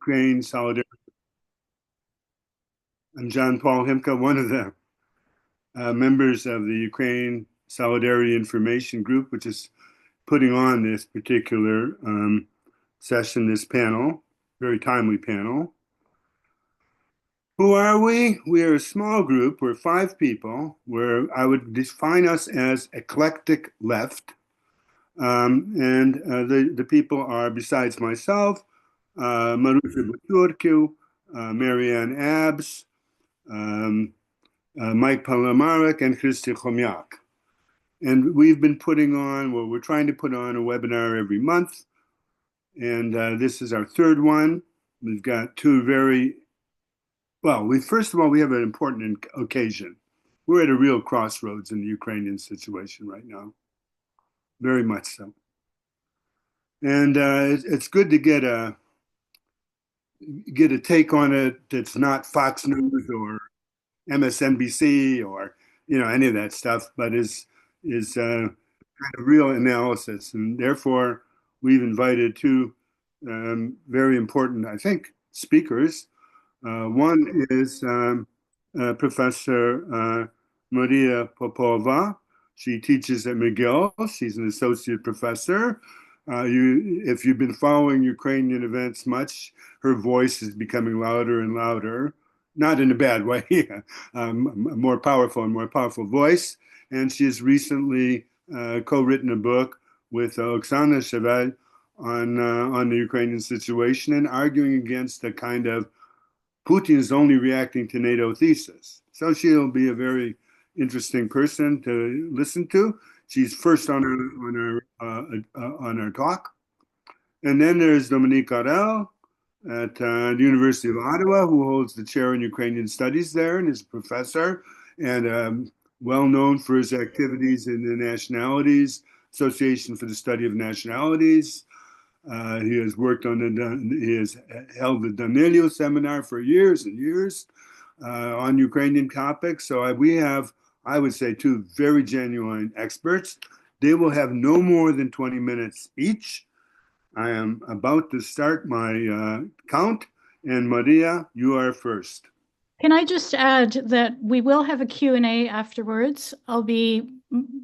Ukraine Solidarity. I'm John Paul Himka, one of the members of the Ukraine Solidarity Information Group, which is putting on this particular session, this panel, very timely panel. Who are we? We are a small group. We're 5 people. I would define us as eclectic left. And the people are, besides myself, Marusha Buturkiw, Marianne Abbs, Mike Palomarek, and Christy Chomyak. And we've been we're trying to put on a webinar every month. And this is our 3rd one. We've got 2 first of all, we have an important occasion. We're at a real crossroads in the Ukrainian situation right now. Very much so. And it's good to get a take on it that's not Fox News or MSNBC or any of that stuff, but is kind of real analysis. And therefore, we've invited 2 very important, I think, speakers. One is Professor Maria Popova. She teaches at McGill. She's an associate professor. If you've been following Ukrainian events much, her voice is becoming louder and louder, not in a bad way, a more powerful voice. And she has recently co-written a book with Oxana Shevel on the Ukrainian situation and arguing against the kind of Putin is only reacting to NATO thesis. So she'll be a very interesting person to listen to. She's first on our talk. And then there's Dominique Arel at the University of Ottawa, who holds the Chair in Ukrainian Studies there and is a professor and well known for his activities in the Nationalities Association for the Study of Nationalities. He has held the Danyliw Seminar for years and years on Ukrainian topics. So we have, I would say, 2 very genuine experts. They will have no more than 20 minutes each. I am about to start my count, and Maria, you are first. Can I just add that we will have a Q&A afterwards.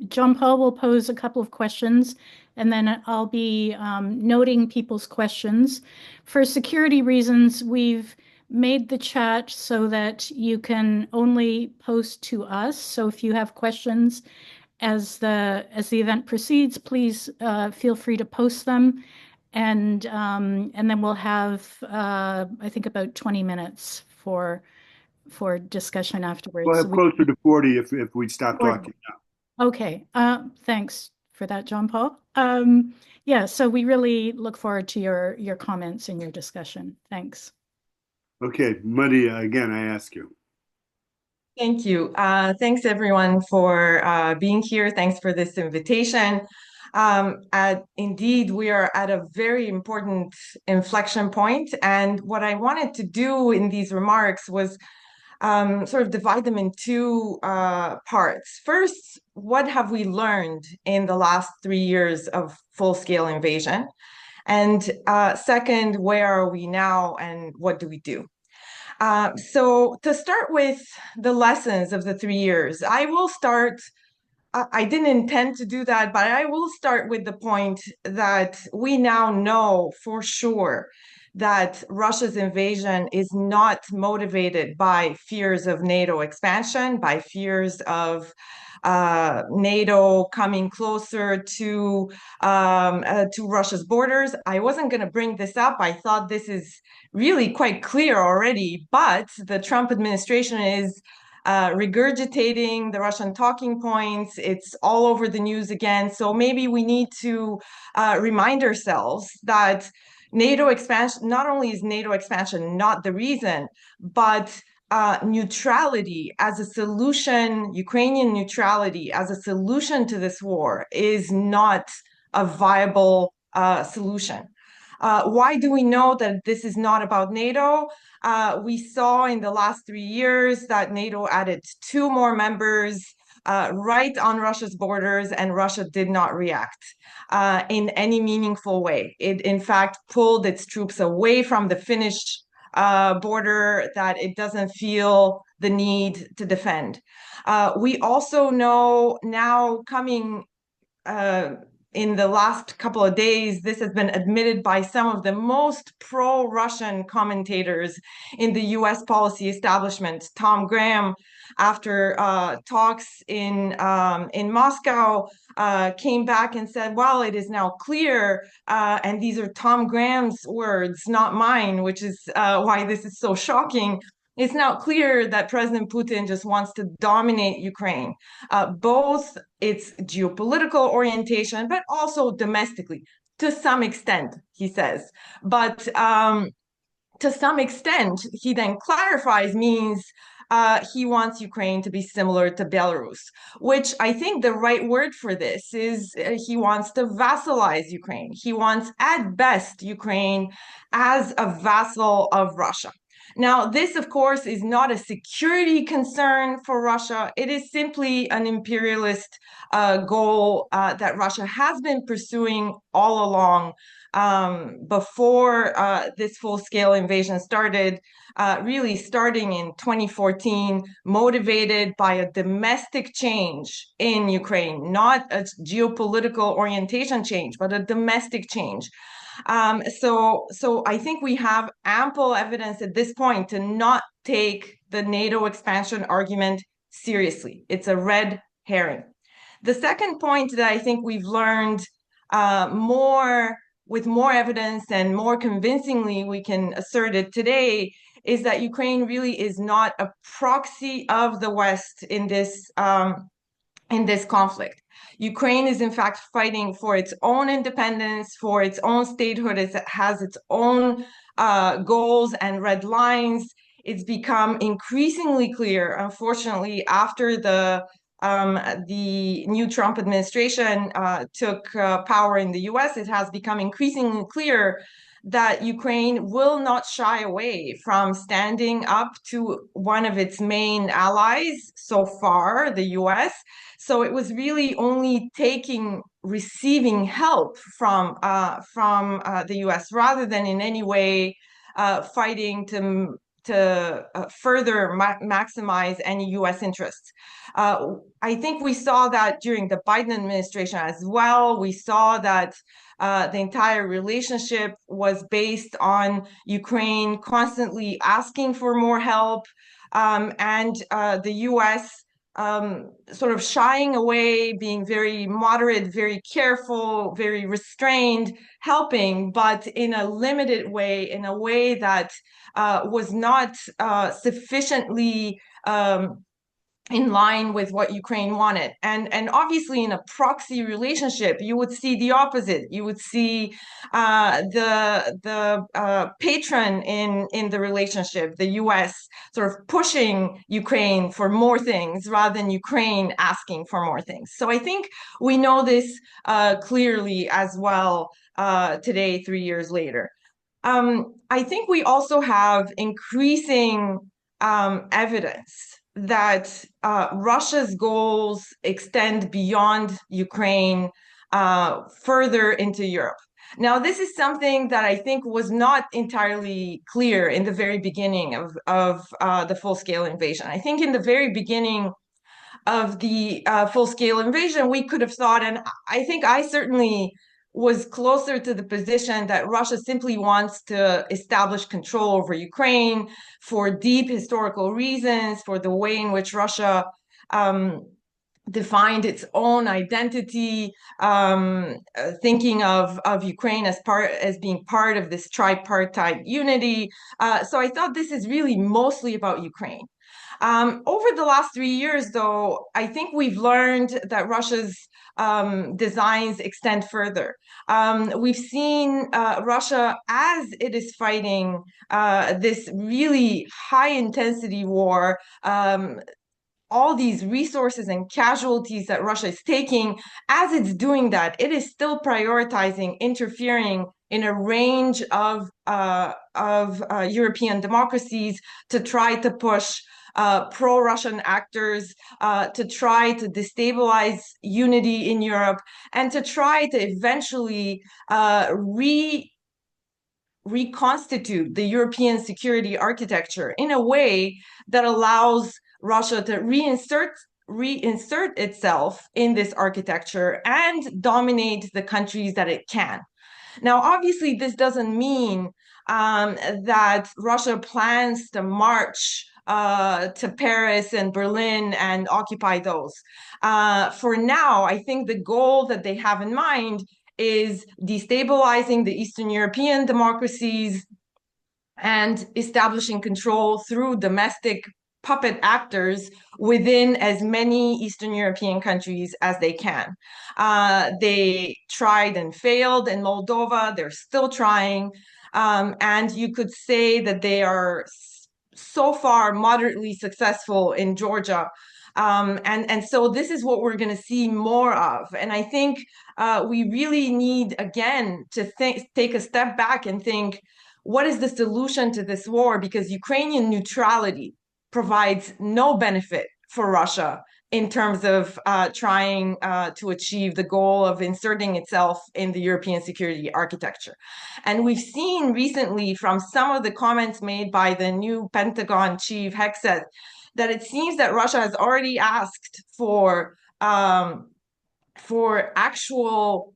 John Paul will pose a couple of questions, and then I'll be noting people's questions. For security reasons, we've made the chat so that you can only post to us. So if you have questions as the event proceeds, please feel free to post them. And then we'll have, I think, about 20 minutes for discussion afterwards. We'll have closer to 40 if we stop talking now. Okay. Thanks for that, John Paul. Yeah, so we really look forward to your comments and your discussion. Thanks. Okay, Maria, again, I ask you. Thank you. Thanks, everyone, for being here. Thanks for this invitation. Indeed, we are at a very important inflection point. And what I wanted to do in these remarks was sort of divide them in 2 parts. First, what have we learned in the last 3 years of full-scale invasion? And second, where are we now and what do we do? So to start with the lessons of the 3 years, I will start. I didn't intend to do that, but I will start with the point that we now know for sure that Russia's invasion is not motivated by fears of NATO expansion, by fears of NATO coming closer to Russia's borders. I wasn't going to bring this up. I thought this is really quite clear already, but the Trump administration is regurgitating the Russian talking points. It's all over the news again. So maybe we need to remind ourselves that NATO expansion, not only is NATO expansion not the reason, but neutrality as a solution, Ukrainian neutrality as a solution to this war is not a viable solution. Why do we know that this is not about NATO? We saw in the last 3 years that NATO added 2 more members. right on Russia's borders, and Russia did not react in any meaningful way. It, in fact, pulled its troops away from the Finnish border that it doesn't feel the need to defend. We also know now, coming in the last couple of days, this has been admitted by some of the most pro-Russian commentators in the US policy establishment. Tom Graham, after talks in Moscow, came back and said, well, it is now clear, and these are Tom Graham's words, not mine, which is why this is so shocking. It's now clear that President Putin just wants to dominate Ukraine, both its geopolitical orientation, but also domestically, to some extent, he says. But to some extent, he then clarifies, means he wants Ukraine to be similar to Belarus, which I think the right word for this is he wants to vassalize Ukraine. He wants, at best, Ukraine as a vassal of Russia. Now, this, of course, is not a security concern for Russia. It is simply an imperialist goal that Russia has been pursuing all along before this full-scale invasion started, really starting in 2014, motivated by a domestic change in Ukraine, not a geopolitical orientation change, but a domestic change. So I think we have ample evidence at this point to not take the NATO expansion argument seriously. It's a red herring. The second point that I think we've learned with more evidence and more convincingly we can assert it today is that Ukraine really is not a proxy of the West in this conflict. Ukraine is in fact fighting for its own independence, for its own statehood. It has its own goals and red lines. It's become increasingly clear, unfortunately, after the new Trump administration took power in the US, it has become increasingly clear that Ukraine will not shy away from standing up to one of its main allies so far, the US. So it was really only receiving help from the US rather than in any way fighting to further maximize any US interests. I think we saw that during the Biden administration as well. We saw that the entire relationship was based on Ukraine constantly asking for more help, and the US sort of shying away, being very moderate, very careful, very restrained, helping, but in a limited way, in a way that was not sufficiently in line with what Ukraine wanted. And obviously in a proxy relationship, you would see the opposite. You would see the patron in the relationship, the US, sort of pushing Ukraine for more things rather than Ukraine asking for more things. So I think we know this clearly as well today, 3 years later. I think we also have increasing evidence that Russia's goals extend beyond Ukraine further into Europe. Now, this is something that I think was not entirely clear in the very beginning of the full-scale invasion. I think in the very beginning of the full-scale invasion, we could have thought, and I think I certainly was closer to the position that Russia simply wants to establish control over Ukraine for deep historical reasons, for the way in which Russia defined its own identity, thinking of Ukraine as being part of this tripartite unity. So I thought this is really mostly about Ukraine. Over the last 3 years, though, I think we've learned that Russia's designs extend further. We've seen Russia, as it is fighting this really high-intensity war, all these resources and casualties that Russia is taking, as it's doing that, it is still prioritizing interfering in a range of European democracies to try to push pro-Russian actors, to try to destabilize unity in Europe, and to try to eventually reconstitute the European security architecture in a way that allows Russia to reinsert itself in this architecture and dominate the countries that it can. Now, obviously, this doesn't mean that Russia plans to march to Paris and Berlin and occupy those. For now, I think the goal that they have in mind is destabilizing the Eastern European democracies and establishing control through domestic puppet actors within as many Eastern European countries as they can. They tried and failed in Moldova. They're still trying. And you could say that they are so far moderately successful in Georgia. And so this is what we're going to see more of. And I think we really need, again, to take a step back and think, what is the solution to this war? Because Ukrainian neutrality provides no benefit for Russia in terms of trying to achieve the goal of inserting itself in the European security architecture. And we've seen recently from some of the comments made by the new Pentagon chief, Hegseth, that it seems that Russia has already asked for actual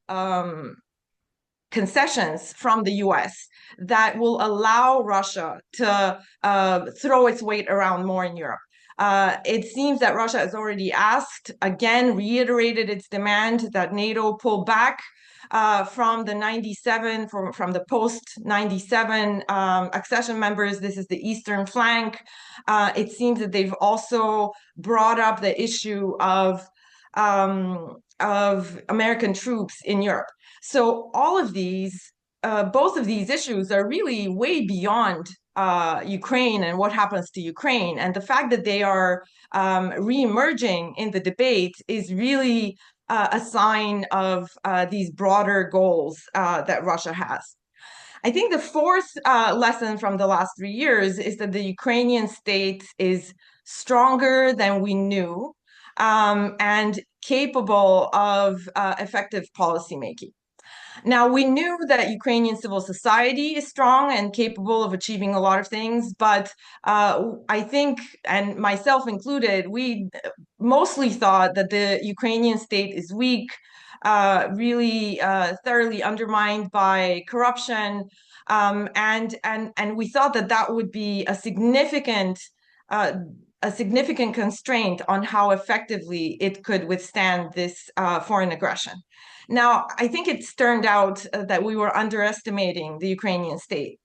concessions from the US that will allow Russia to throw its weight around more in Europe. It seems that Russia has already asked, again, reiterated its demand that NATO pull back from the 97, from the post-97 accession members. This is the eastern flank. It seems that they've also brought up the issue of American troops in Europe. So all of these, both of these issues are really way beyond Ukraine and what happens to Ukraine. And the fact that they are re-emerging in the debate is really a sign of these broader goals that Russia has. I think the fourth lesson from the last 3 years is that the Ukrainian state is stronger than we knew and capable of effective policymaking. Now, we knew that Ukrainian civil society is strong and capable of achieving a lot of things, but I think, and myself included, we mostly thought that the Ukrainian state is weak, really thoroughly undermined by corruption, and we thought that that would be a significant constraint on how effectively it could withstand this foreign aggression. Now, I think it's turned out that we were underestimating the Ukrainian state.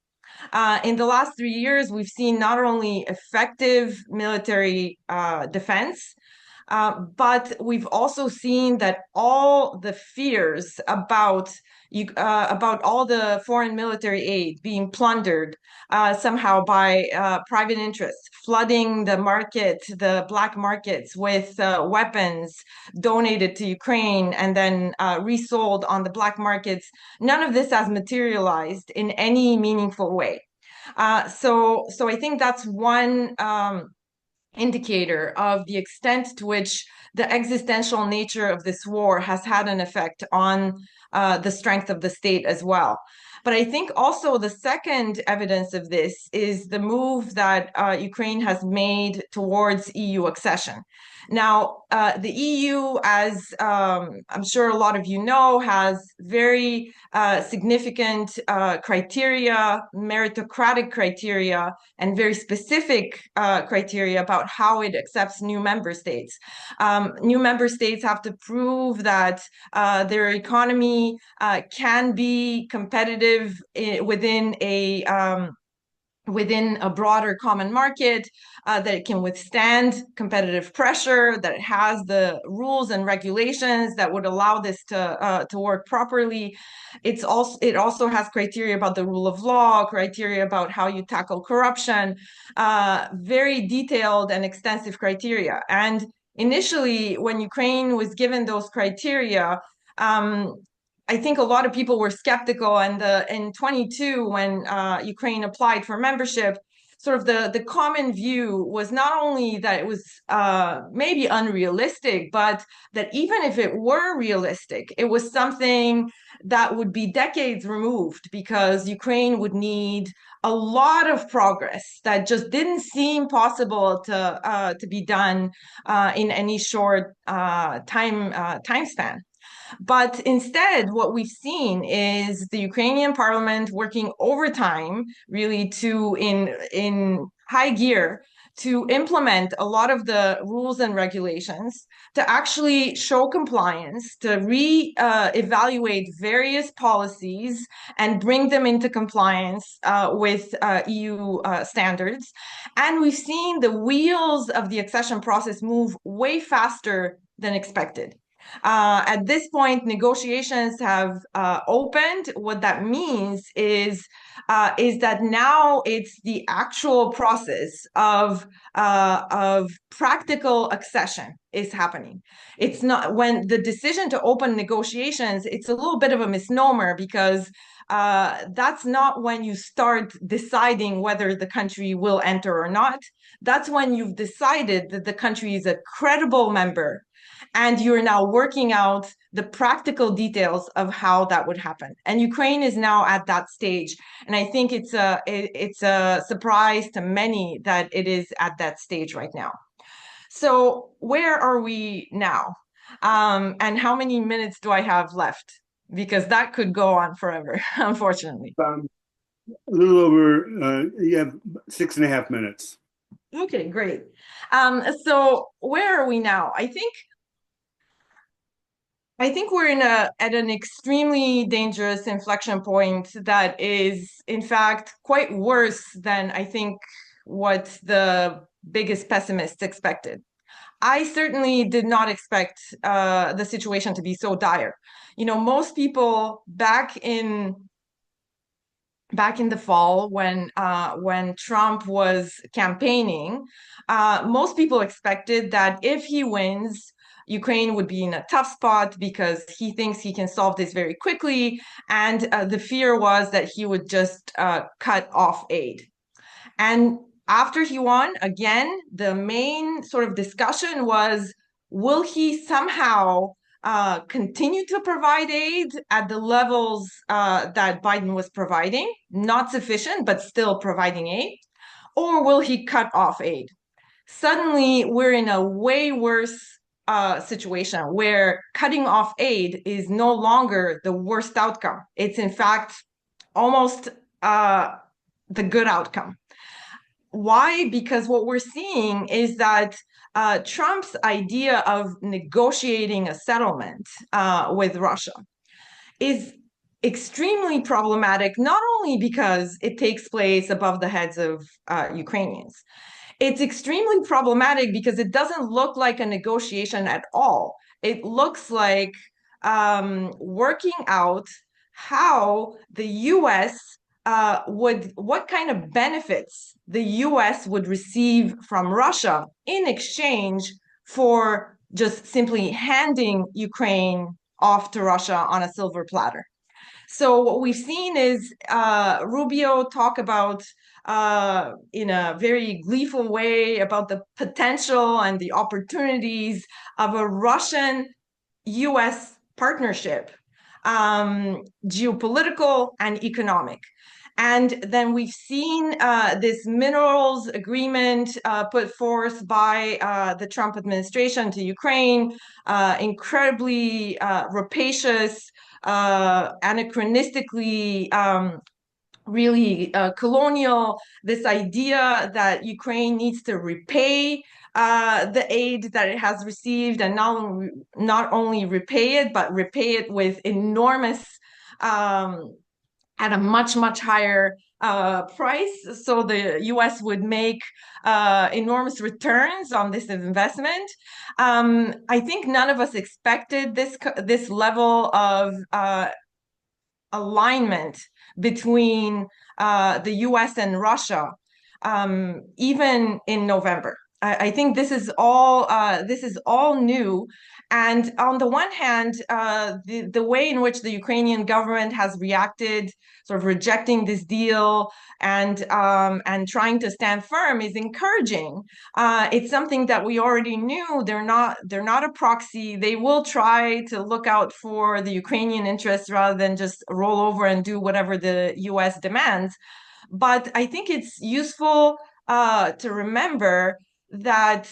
In the last 3 years, we've seen not only effective military defense, but we've also seen that all the fears about all the foreign military aid being plundered somehow by private interests, flooding the market, the black markets with weapons donated to Ukraine and then resold on the black markets, none of this has materialized in any meaningful way. So I think that's one indicator of the extent to which the existential nature of this war has had an effect on the strength of the state as well. But I think also the second evidence of this is the move that Ukraine has made towards EU accession. Now, the EU, as I'm sure a lot of you know, has very significant criteria, meritocratic criteria, and very specific criteria about how it accepts new member states. New member states have to prove that their economy can be competitive within a within a broader common market, that it can withstand competitive pressure, that it has the rules and regulations that would allow this to work properly. It also has criteria about the rule of law, criteria about how you tackle corruption, very detailed and extensive criteria. And initially, when Ukraine was given those criteria, I think a lot of people were skeptical, and in 22, when Ukraine applied for membership, sort of the common view was not only that it was maybe unrealistic, but that even if it were realistic, it was something that would be decades removed, because Ukraine would need a lot of progress that just didn't seem possible to be done in any short time span. But instead, what we've seen is the Ukrainian parliament working overtime, really in high gear, to implement a lot of the rules and regulations, to actually show compliance, to re-evaluate various policies and bring them into compliance with EU standards. And we've seen the wheels of the accession process move way faster than expected. At this point, negotiations have opened. What that means is that now it's the actual process of practical accession is happening. It's not, when the decision to open negotiations, it's a little bit of a misnomer, because that's not when you start deciding whether the country will enter or not. That's when you've decided that the country is a credible member, and you're now working out the practical details of how that would happen. And Ukraine is now at that stage. And I think it's a surprise to many that it is at that stage right now. So where are we now? And how many minutes do I have left? Because that could go on forever, unfortunately. A little over, you have 6.5 minutes. Okay, great. So where are we now? I think we're at an extremely dangerous inflection point that is, in fact, quite worse than I think what the biggest pessimists expected. I certainly did not expect the situation to be so dire. You know, most people back in the fall, when Trump was campaigning, most people expected that if he wins, Ukraine would be in a tough spot because he thinks he can solve this very quickly. And the fear was that he would just cut off aid. And after he won, again, the main sort of discussion was, will he somehow continue to provide aid at the levels that Biden was providing, not sufficient, but still providing aid, or will he cut off aid? Suddenly, we're in a way worse situation where cutting off aid is no longer the worst outcome. It's in fact almost the good outcome. Why? Because what we're seeing is that Trump's idea of negotiating a settlement with Russia is extremely problematic, not only because it takes place above the heads of Ukrainians. It's extremely problematic because it doesn't look like a negotiation at all. It looks like working out how the U.S. What kind of benefits the U.S. would receive from Russia in exchange for just simply handing Ukraine off to Russia on a silver platter. So what we've seen is Rubio talk about, in a very gleeful way, about the potential and the opportunities of a Russian-US partnership, geopolitical and economic. And then we've seen this minerals agreement put forth by the Trump administration to Ukraine, incredibly rapacious, anachronistically really colonial, this idea that Ukraine needs to repay the aid that it has received, and not only repay it, but repay it with enormous, at a much, much higher price, so the US would make enormous returns on this investment. I think none of us expected this level of alignment between the US and Russia, even in November. I think this is all new. And on the one hand, the way in which the Ukrainian government has reacted, sort of rejecting this deal and trying to stand firm, is encouraging. It's something that we already knew. They're not a proxy. They will try to look out for the Ukrainian interests rather than just roll over and do whatever the US demands. But I think it's useful to remember that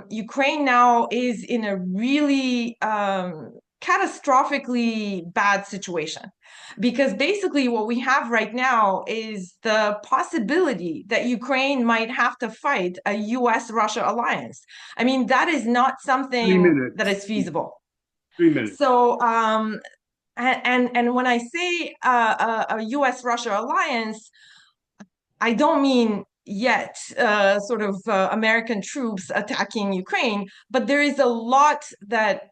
Ukraine now is in a really catastrophically bad situation. Because basically, what we have right now is the possibility that Ukraine might have to fight a US-Russia alliance. I mean, that is not 3 something minutes. that is feasible. 3 minutes. So, and when I say a US-Russia alliance, I don't mean yet sort of American troops attacking Ukraine, but there is a lot that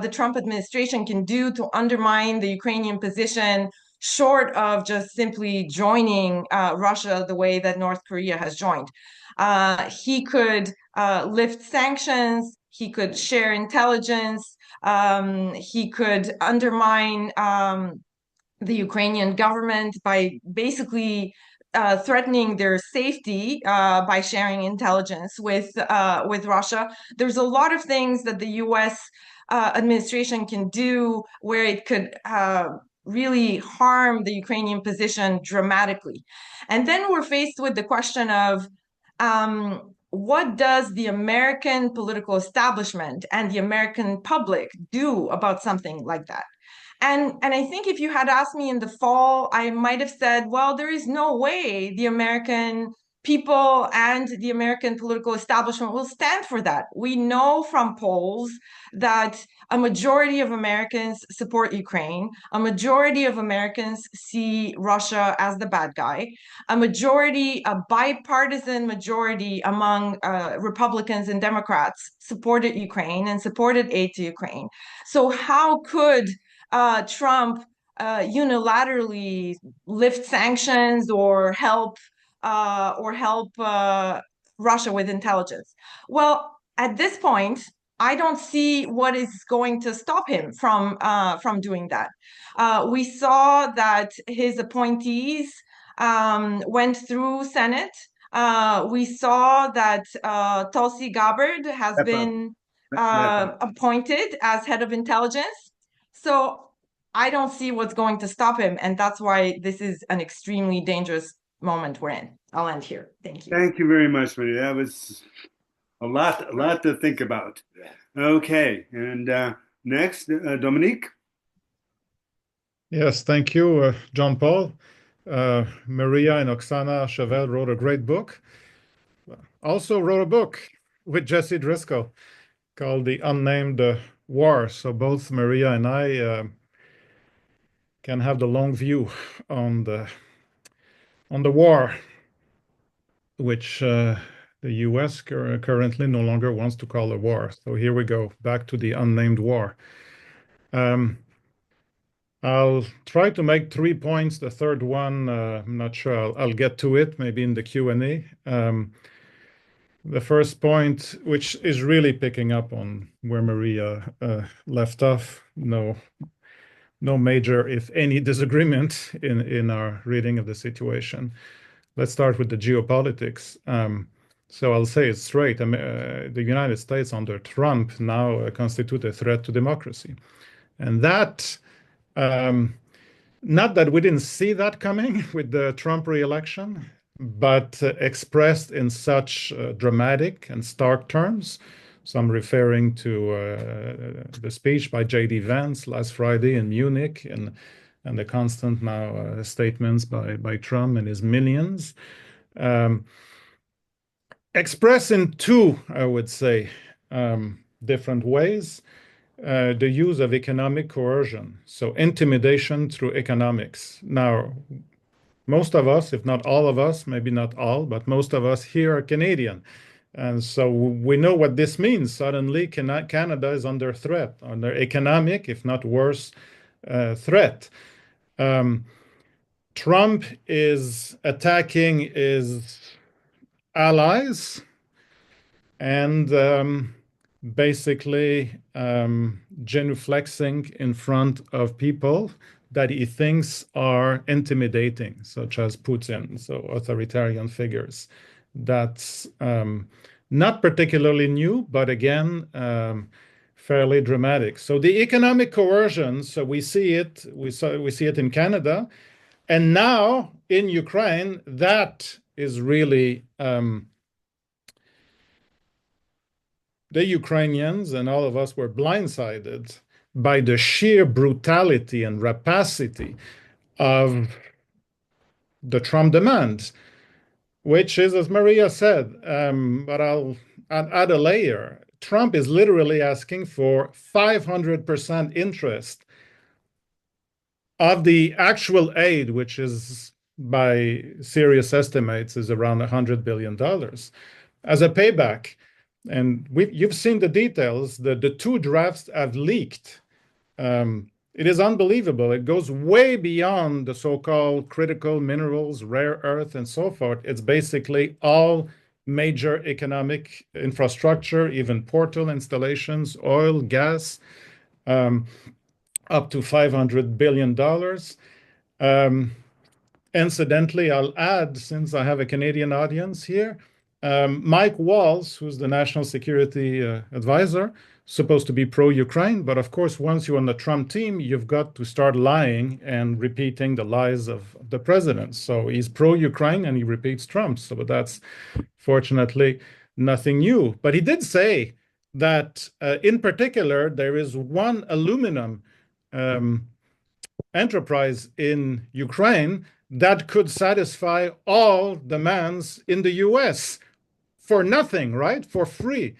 the Trump administration can do to undermine the Ukrainian position, short of just simply joining Russia the way that North Korea has joined. He could lift sanctions, he could share intelligence, he could undermine the Ukrainian government by basically threatening their safety by sharing intelligence with Russia. There's a lot of things that the U.S. Administration can do where it could really harm the Ukrainian position dramatically. And then we're faced with the question of what does the American political establishment and the American public do about something like that? And I think if you had asked me in the fall, I might have said, well, there is no way the American people and the American political establishment will stand for that. We know from polls that a majority of Americans support Ukraine. A majority of Americans see Russia as the bad guy. A bipartisan majority among Republicans and Democrats supported Ukraine and supported aid to Ukraine. So how could Trump unilaterally lift sanctions or help Russia with intelligence? Well, at this point, I don't see what is going to stop him from doing that. We saw that his appointees went through Senate. We saw that Tulsi Gabbard has been appointed as head of intelligence. So I don't see what's going to stop him, and that's why this is an extremely dangerous moment we're in. I'll end here. Thank you. Thank you very much, Maria. That was a lot to think about. Okay, and next, Dominique. Yes, thank you, John Paul. Maria and Oxana Shevel wrote a great book. Also wrote a book with Jesse Driscoll called The Unnamed War. So both Maria and I can have the long view on the war, which the US currently no longer wants to call a war. So here we go, back to the unnamed war. I'll try to make 3 points. The third one, I'm not sure I'll get to it, maybe in the Q&A. The first point, which is really picking up on where Maria left off, no major, if any, disagreement in our reading of the situation. Let's start with the geopolitics. So I'll say it straight. The United States under Trump now constitute a threat to democracy. And that, not that we didn't see that coming with the Trump re-election, but expressed in such dramatic and stark terms. So I'm referring to the speech by J.D. Vance last Friday in Munich and the constant now statements by Trump and his minions. Expressed in two, I would say, different ways. The use of economic coercion, so intimidation through economics. Now, most of us, if not all of us, maybe not all, but most of us here are Canadian. And so we know what this means. Suddenly, Canada is under threat, under economic, if not worse, threat. Trump is attacking his allies and basically genuflexing in front of people that he thinks are intimidating, such as Putin, so authoritarian figures. That's not particularly new, but again, fairly dramatic. So the economic coercion, so we see it in Canada, and now in Ukraine, that is really the Ukrainians and all of us were blindsided by the sheer brutality and rapacity of the Trump demands, which is, as Maria said, but I'll add a layer. Trump is literally asking for 500% interest of the actual aid, which is, by serious estimates, is around $100 billion, as a payback. And you've seen the details. The two drafts have leaked. It is unbelievable. It goes way beyond the so-called critical minerals, rare earth, and so forth. It's basically all major economic infrastructure, even portal installations, oil, gas, up to $500 billion. Incidentally, I'll add, since I have a Canadian audience here, Mike Waltz, who's the national security advisor, supposed to be pro-Ukraine, but of course, once you're on the Trump team, you've got to start lying and repeating the lies of the president. So he's pro-Ukraine and he repeats Trump. So that's fortunately nothing new. But he did say that, in particular, there is one aluminum enterprise in Ukraine that could satisfy all demands in the US for nothing, right? For free.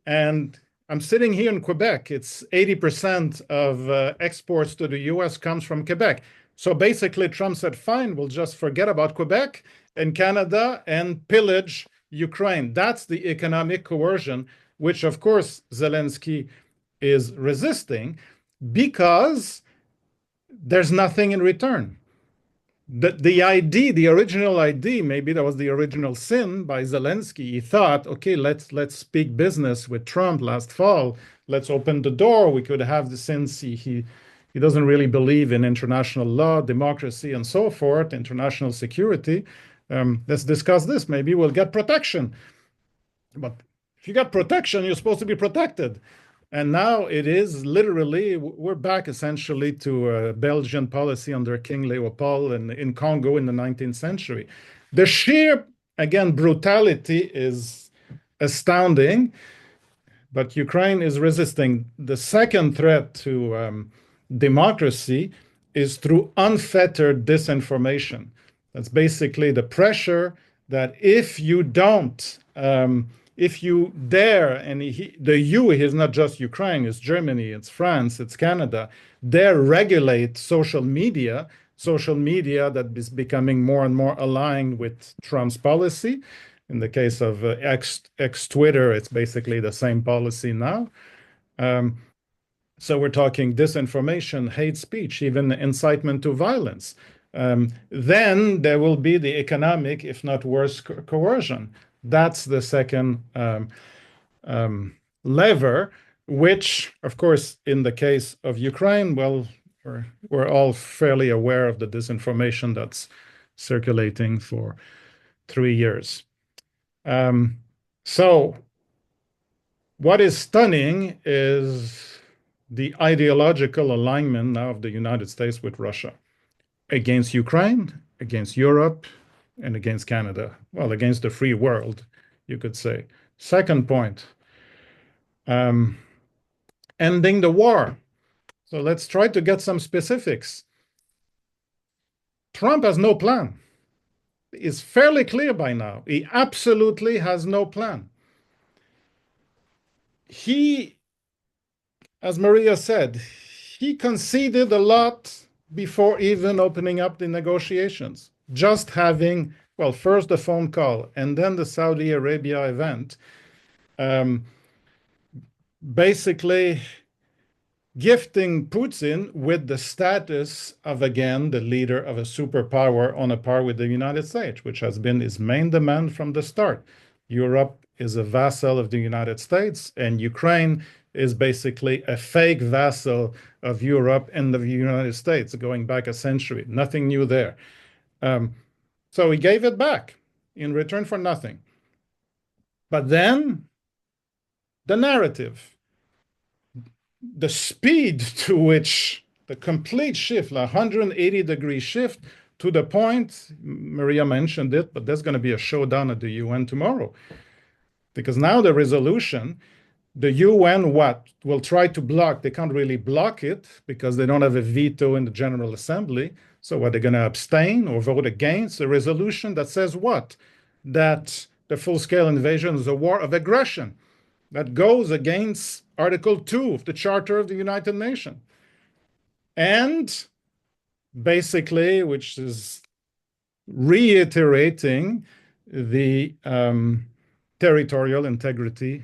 And I'm sitting here in Quebec. It's 80% of exports to the US comes from Quebec. So basically, Trump said, fine, we'll just forget about Quebec and Canada and pillage Ukraine. That's the economic coercion, which, of course, Zelensky is resisting because there's nothing in return. The original idea, maybe that was the original sin by Zelensky. He thought, okay, let's speak business with Trump last fall. Let's open the door. We could have the, since he doesn't really believe in international law, democracy, and so forth, international security. Let's discuss this. Maybe we'll get protection. But if you got protection, you're supposed to be protected. And now it is literally, we're back essentially to Belgian policy under King Leopold and in Congo in the 19th century. The sheer, again, brutality is astounding, but Ukraine is resisting. The second threat to democracy is through unfettered disinformation. That's basically the pressure that if you don't, if you dare, and the you is not just Ukraine, it's Germany, it's France, it's Canada, dare regulate social media that is becoming more and more aligned with Trump's policy. In the case of ex-Twitter, it's basically the same policy now. So we're talking disinformation, hate speech, even incitement to violence. Then there will be the economic, if not worse, coercion. That's the second lever, which, of course, in the case of Ukraine, well, we're all fairly aware of the disinformation that's circulating for 3 years. So what is stunning is the ideological alignment now of the United States with Russia against Ukraine, against Europe, and against Canada. Well, against the free world, you could say. Second point, ending the war. So let's try to get some specifics. Trump has no plan. It's fairly clear by now. He absolutely has no plan. He, as Maria said, he conceded a lot before even opening up the negotiations. just having, well, first the phone call and then the Saudi Arabia event, basically gifting Putin with the status of, again, the leader of a superpower on a par with the United States, which has been his main demand from the start. Europe is a vassal of the United States, and Ukraine is basically a fake vassal of Europe and the United States, going back a century. Nothing new there. So he gave it back in return for nothing. But then the narrative, the speed to which the complete shift, 180-degree shift, to the point, Maria mentioned it, but there's going to be a showdown at the UN tomorrow. Because now the resolution, the UN will try to block, they can't really block it because they don't have a veto in the General Assembly. So what, they're going to abstain or vote against a resolution that says what? That the full-scale invasion is a war of aggression that goes against Article 2 of the Charter of the United Nations. And basically, which is reiterating the territorial integrity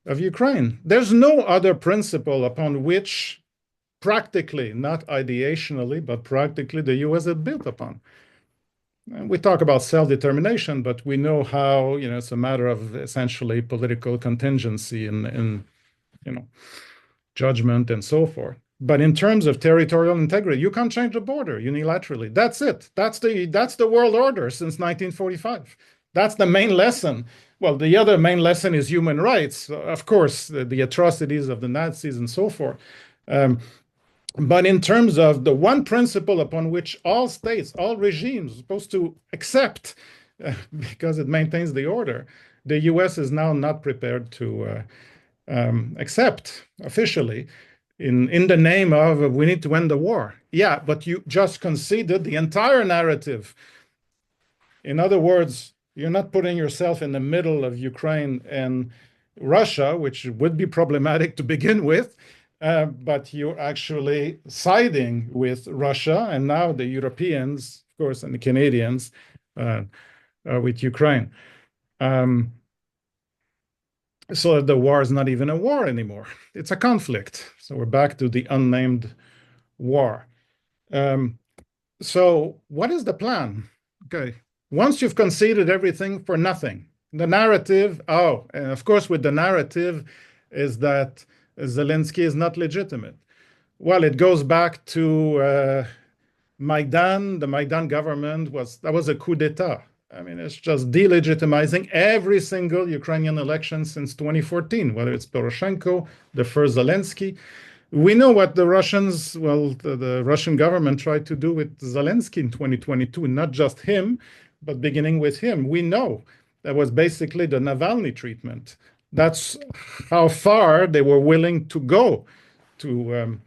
of Ukraine. There's no other principle upon which practically, not ideationally, but practically the US is built upon. And we talk about self-determination, but we know how, it's a matter of essentially political contingency and judgment and so forth. But in terms of territorial integrity, you can't change the border unilaterally. That's it. That's the world order since 1945. That's the main lesson. Well, the other main lesson is human rights, of course, the atrocities of the Nazis and so forth. But in terms of the one principle upon which all states, all regimes are supposed to accept, because it maintains the order, the US is now not prepared to accept officially in the name of we need to end the war. Yeah, but you just conceded the entire narrative. In other words, you're not putting yourself in the middle of Ukraine and Russia, which would be problematic to begin with, but you're actually siding with Russia, and now the Europeans, of course, and the Canadians with Ukraine. So the war is not even a war anymore. It's a conflict. So we're back to the unnamed war. So what is the plan? Okay. Once you've conceded everything for nothing, the narrative, and of course with the narrative is that Zelensky is not legitimate. Well, it goes back to Maidan. The Maidan government was a coup d'etat. I mean, it's just delegitimizing every single Ukrainian election since 2014, whether it's Poroshenko, the first Zelensky. We know what the Russians, the Russian government tried to do with Zelensky in 2022, not just him, but beginning with him. We know that was basically the Navalny treatment. That's how far they were willing to go to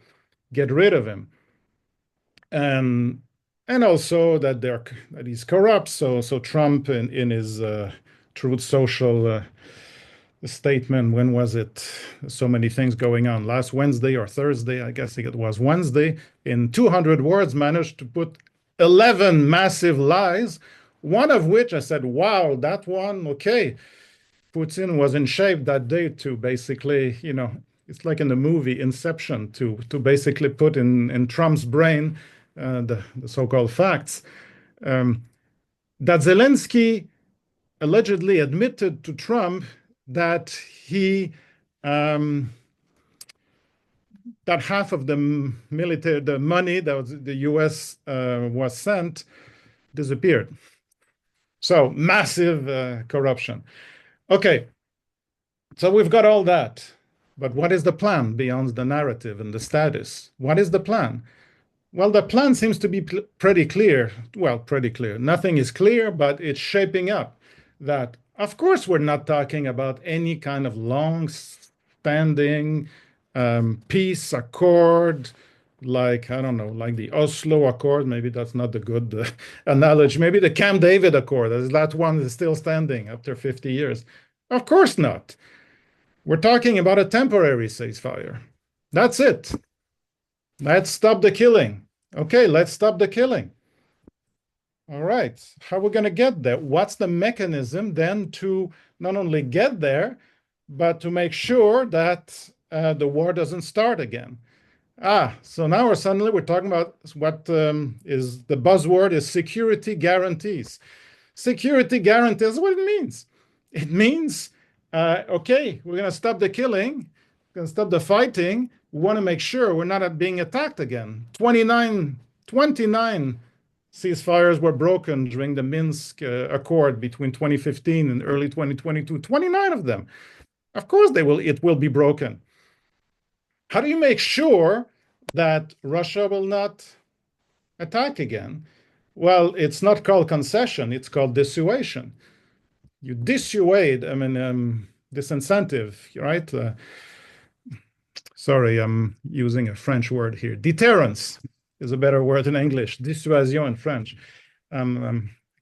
get rid of him. And also that he's corrupt. So Trump in his Truth Social statement, when was it? So many things going on. Last Wednesday or Thursday, I guess it was Wednesday, in 200 words managed to put 11 massive lies, one of which I said, wow, that one, okay. Putin was in shape that day to basically, it's like in the movie Inception, to basically put in Trump's brain the so-called facts. That Zelensky allegedly admitted to Trump that that half of the money that the US was sent disappeared. So massive corruption. Okay, so we've got all that. But what is the plan beyond the narrative and the status? What is the plan? Well, the plan seems to be pretty clear. Well, pretty clear. Nothing is clear, but it's shaping up that, of course, we're not talking about any kind of long-standing peace accord, like, I don't know, like the Oslo Accord. Maybe that's not the good analogy. Maybe the Camp David Accord, that one is still standing after 50 years. Of course not. We're talking about a temporary ceasefire. That's it. Let's stop the killing. Okay, let's stop the killing. All right, how are we going to get there? What's the mechanism then to not only get there, but to make sure that the war doesn't start again? So now we're talking about what is the buzzword is security guarantees. Security guarantees, what it means. It means, okay, we're going to stop the killing, we're going to stop the fighting. We want to make sure we're not being attacked again. 29 ceasefires were broken during the Minsk Accord between 2015 and early 2022. 29 of them. Of course, it will be broken. How do you make sure that Russia will not attack again? Well, it's not called concession, it's called dissuasion. You dissuade, disincentive, right? Sorry, I'm using a French word here. Deterrence is a better word in English. Dissuasion in French.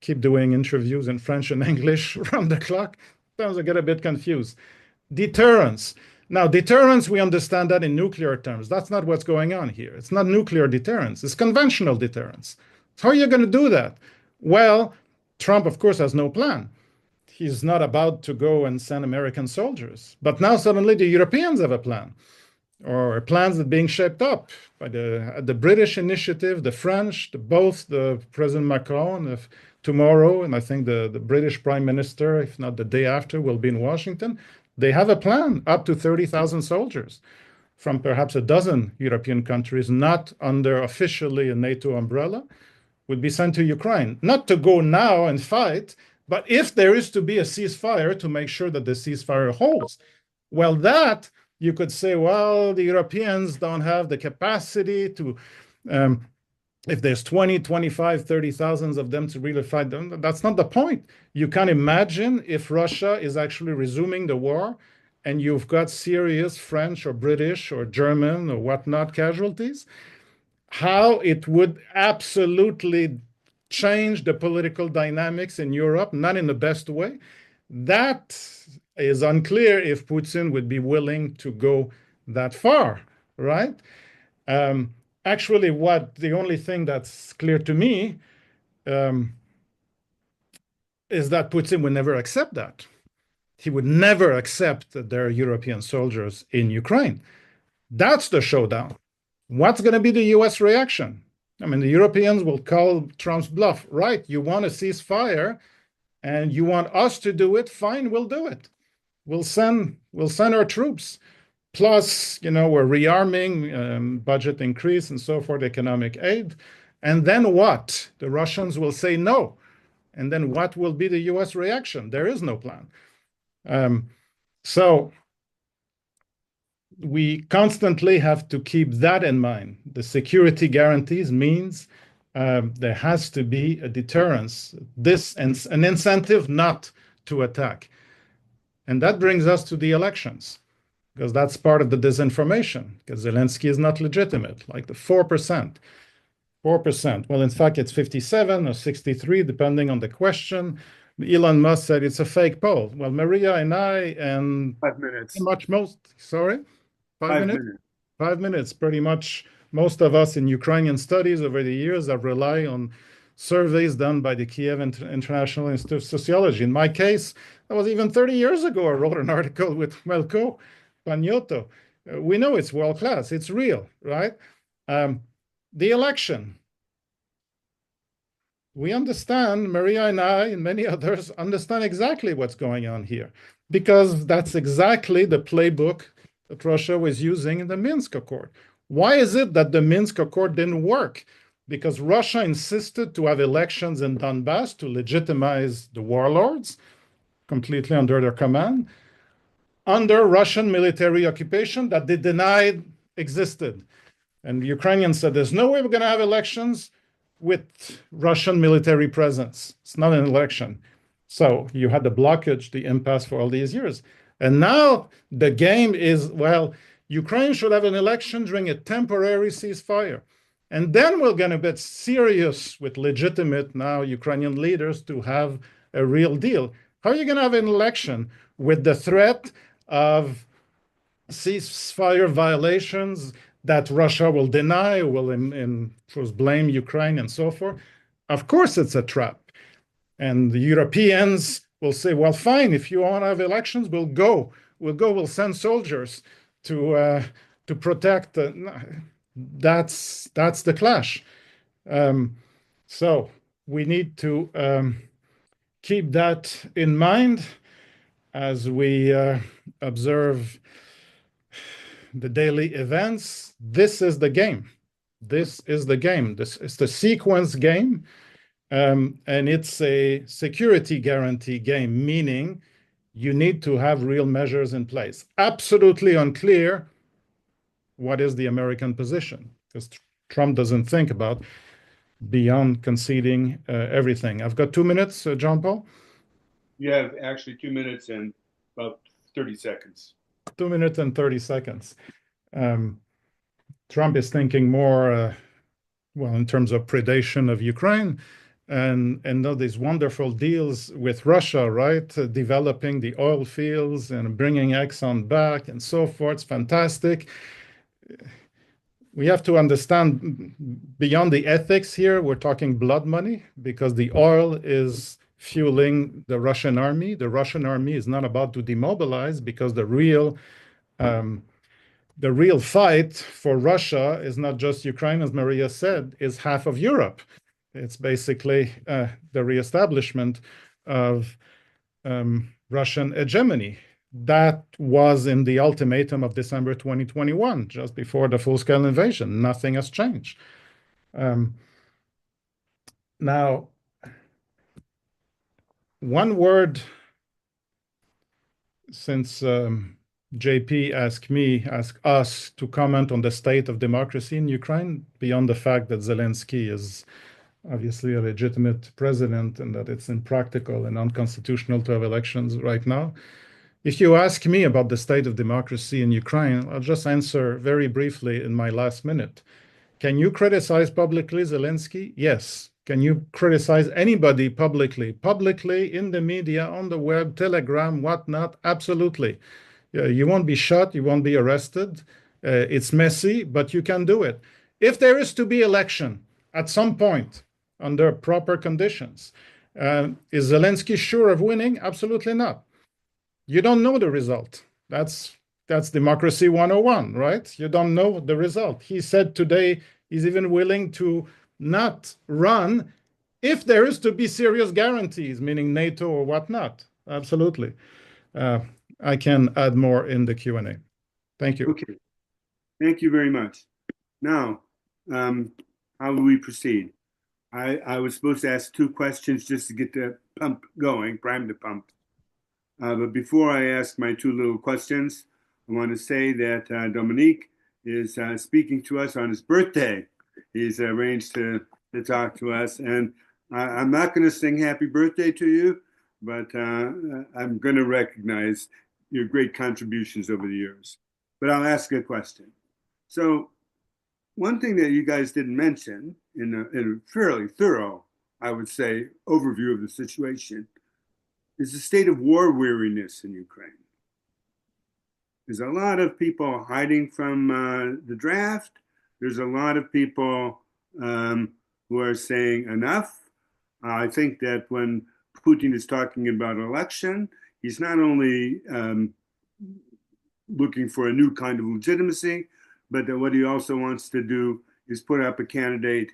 Keep doing interviews in French and English around the clock. Sometimes I get a bit confused. Deterrence. Now, deterrence, we understand that in nuclear terms. That's not what's going on here. It's not nuclear deterrence. It's conventional deterrence. How are you going to do that? Well, Trump, of course, has no plan. He's not about to go and send American soldiers. But now suddenly the Europeans have a plan, or plans that are being shaped up by the British initiative, the French, both the President Macron tomorrow, and I think the British Prime Minister, if not the day after, will be in Washington. They have a plan up to 30,000 soldiers from perhaps a dozen European countries, not under officially a NATO umbrella, would be sent to Ukraine, not to go now and fight, but if there is to be a ceasefire, to make sure that the ceasefire holds. Well, that you could say, well, the Europeans don't have the capacity to, if there's 20, 25, 30,000 of them to really fight them, that's not the point. You can imagine if Russia is actually resuming the war and you've got serious French or British or German or whatnot casualties, how it would absolutely change the political dynamics in Europe, not in the best way. That is unclear if Putin would be willing to go that far, right? Actually, the only thing that's clear to me is that Putin would never accept that. He would never accept that there are European soldiers in Ukraine. That's the showdown. What's going to be the US reaction? I mean, the Europeans will call Trump's bluff, right? You want a ceasefire and you want us to do it? Fine, we'll do it. We'll send our troops. Plus, we're rearming, budget increase and so forth, economic aid. And then what? The Russians will say no. And then what will be the US reaction? There is no plan. So we constantly have to keep that in mind. The security guarantees means there has to be a deterrence, an incentive not to attack. And that brings us to the elections, because that's part of the disinformation, because Zelensky is not legitimate, like the 4%. 4%. Well, in fact, it's 57 or 63, depending on the question. Elon Musk said it's a fake poll. Well, Maria and I and 5 minutes. Sorry? 5 minutes? 5 minutes. Pretty much most of us in Ukrainian studies over the years have relied on surveys done by the Kiev International Institute of Sociology. In my case, that was even 30 years ago. I wrote an article with Melko Pagnoto. We know it's world-class. It's real, right? The election. We understand, Maria and I and many others understand exactly what's going on here, because that's exactly the playbook that Russia was using in the Minsk Accord. Why is it that the Minsk Accord didn't work? Because Russia insisted to have elections in Donbas to legitimize the warlords, completely under their command, under Russian military occupation that they denied existed. And the Ukrainians said, there's no way we're going to have elections with Russian military presence. It's not an election. So you had the blockage, the impasse for all these years. And now the game is, well, Ukraine should have an election during a temporary ceasefire. And then we're going to get serious with legitimate now Ukrainian leaders to have a real deal. How are you going to have an election with the threat of ceasefire violations that Russia will deny, will blame Ukraine and so forth? Of course, it's a trap. And the Europeans will say, well, fine, if you want to have elections, we'll send soldiers to protect. That's the clash. So we need to keep that in mind as we observe the daily events. This is the game. This is the game. This is the sequence game. And it's a security guarantee game, meaning you need to have real measures in place. Absolutely unclear what is the American position, because Trump doesn't think about beyond conceding everything. I've got 2 minutes, John Paul. You have actually 2 minutes and about 30 seconds. 2 minutes and 30 seconds. Trump is thinking more, well, in terms of predation of Ukraine, and all these wonderful deals with Russia, right? Developing the oil fields and bringing Exxon back and so forth. It's fantastic. We have to understand beyond the ethics here, we're talking blood money, because the oil is fueling the Russian army. The Russian army is not about to demobilize, because the real fight for Russia is not just Ukraine, as Maria said, is half of Europe. It's basically the reestablishment of Russian hegemony. That was in the ultimatum of December 2021, just before the full-scale invasion. Nothing has changed. Now, one word, since JP asked us to comment on the state of democracy in Ukraine, beyond the fact that Zelensky is obviously a legitimate president and that it's impractical and unconstitutional to have elections right now. If you ask me about the state of democracy in Ukraine, I'll just answer very briefly in my last minute. Can you criticize publicly Zelensky? Yes. Can you criticize anybody publicly in the media, on the web, Telegram, whatnot? Absolutely. You won't be shot, you won't be arrested. It's messy, but you can do it. If there is to be election at some point under proper conditions, is Zelensky sure of winning? Absolutely not. You don't know the result. That's democracy 101, right? You don't know the result. He said today he's even willing to not run if there is to be serious guarantees, meaning NATO or whatnot. Absolutely. I can add more in the Q&A. Thank you. Okay. Thank you very much. Now, how will we proceed? I was supposed to ask 2 questions just to get the pump going, prime the pump. But before I ask my 2 little questions, I want to say that Dominique is speaking to us on his birthday. He's arranged to talk to us. And I'm not going to sing happy birthday to you, but I'm going to recognize your great contributions over the years. But I'll ask a question. So one thing that you guys didn't mention in a fairly thorough, I would say, overview of the situation is the state of war weariness in Ukraine. There's a lot of people hiding from the draft. There's a lot of people who are saying enough. I think that when Putin is talking about election, he's not only looking for a new kind of legitimacy, but that what he also wants to do is put up a candidate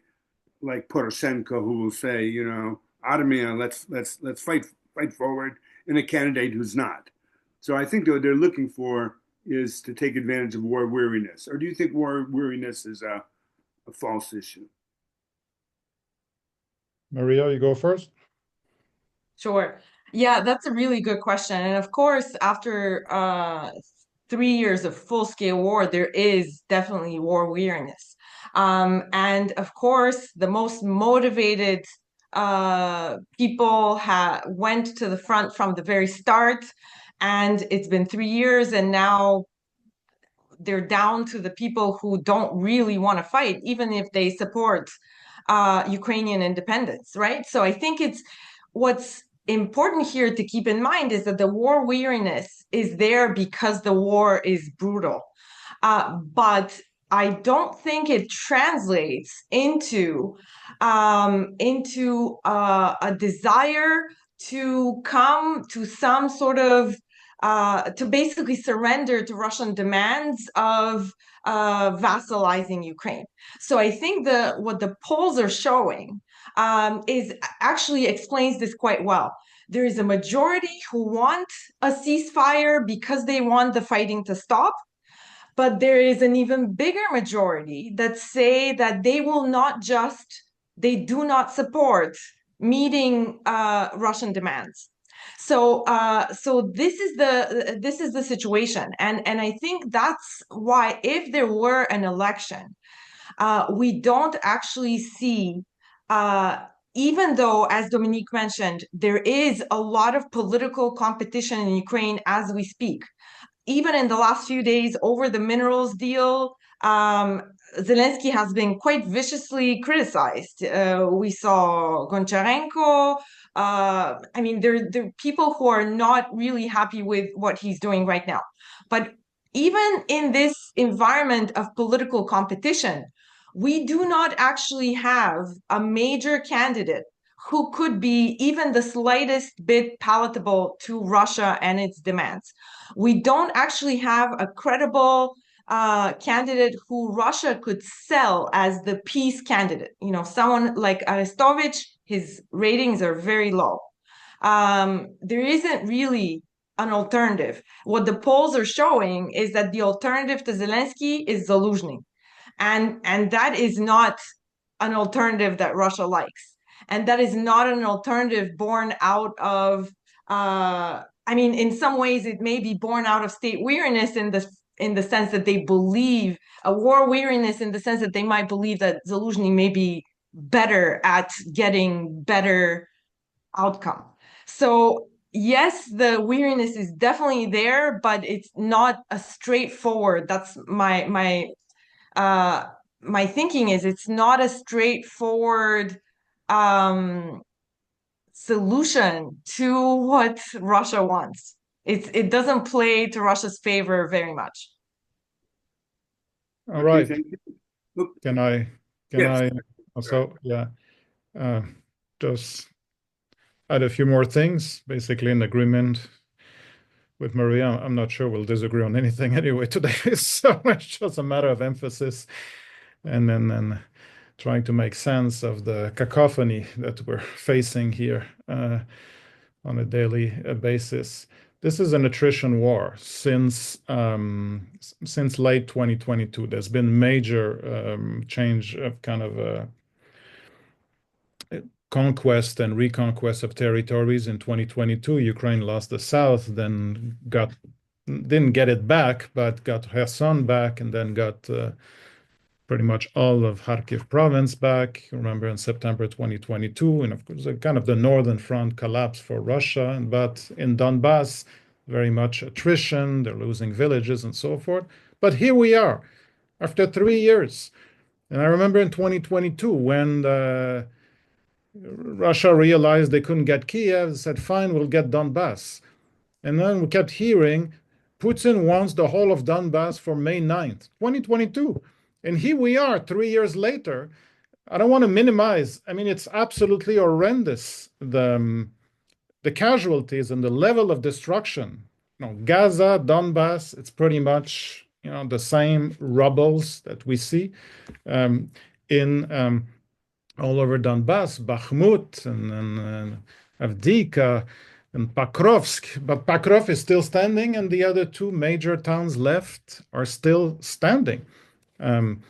like Poroshenko, who will say, you know, Armia, let's fight forward, and a candidate who's not. So I think what they're looking for is to take advantage of war weariness. Or do you think war weariness is a false issue? Maria, you go first. Sure. Yeah, that's a really good question. And of course, after 3 years of full-scale war, there is definitely war weariness. And of course, the most motivated people went to the front from the very start. And it's been 3 years, and now they're down to the people who don't really want to fight, even if they support Ukrainian independence, right? So I think what's important here to keep in mind is that the war weariness is there because the war is brutal. But I don't think it translates into a desire to come to some sort of to basically surrender to Russian demands of vassalizing Ukraine. So I think what the polls are showing is actually explains this quite well. There is a majority who want a ceasefire because they want the fighting to stop. But there is an even bigger majority that say that they do not support meeting Russian demands. So this is the situation, and I think that's why if there were an election, we don't actually see. Even though, as Dominique mentioned, there is a lot of political competition in Ukraine as we speak, even in the last few days over the minerals deal, Zelensky has been quite viciously criticized. We saw Goncharenko. I mean, there are people who are not really happy with what he's doing right now. But even in this environment of political competition, we do not actually have a major candidate who could be even the slightest bit palatable to Russia and its demands. We don't actually have a credible candidate who Russia could sell as the peace candidate. You know, someone like Arestovich, his ratings are very low. There isn't really an alternative. What the polls are showing is that the alternative to Zelensky is Zaluzhny. And that is not an alternative that Russia likes. And that is not an alternative born out of I mean, in some ways, it may be born out of state weariness in the sense that they believe a war weariness in the sense that they might believe that Zaluzhny may be better at getting better outcome. So yes, the weariness is definitely there, but it's not a straightforward. That's my thinking is it's not a straightforward solution to what Russia wants. It doesn't play to Russia's favor very much. All right. Okay, Can I Yes. also, just add a few more things, basically in agreement with Maria. I'm not sure we'll disagree on anything anyway today. So it's just a matter of emphasis and then trying to make sense of the cacophony that we're facing here on a daily basis. This is an attrition war since late 2022. There's been major change of kind of conquest and reconquest of territories. In 2022, Ukraine lost the south, then didn't get it back, but got Kherson back, and then got pretty much all of Kharkiv province back. Remember, in September 2022, and of course, kind of the northern front collapsed for Russia. But in Donbas, very much attrition. They're losing villages and so forth. But here we are, after 3 years. And I remember in 2022 when Russia realized they couldn't get Kiev, they said, fine, we'll get Donbas. And then we kept hearing Putin wants the whole of Donbas for May 9th, 2022. And here we are 3 years later. I don't want to minimize. I mean, it's absolutely horrendous, the casualties and the level of destruction. Gaza, Donbas, it's pretty much the same rubbles that we see in all over Donbas, Bakhmut and Avdiivka and Pokrovsk. But Pokrov is still standing, and the other two major towns left are still standing. And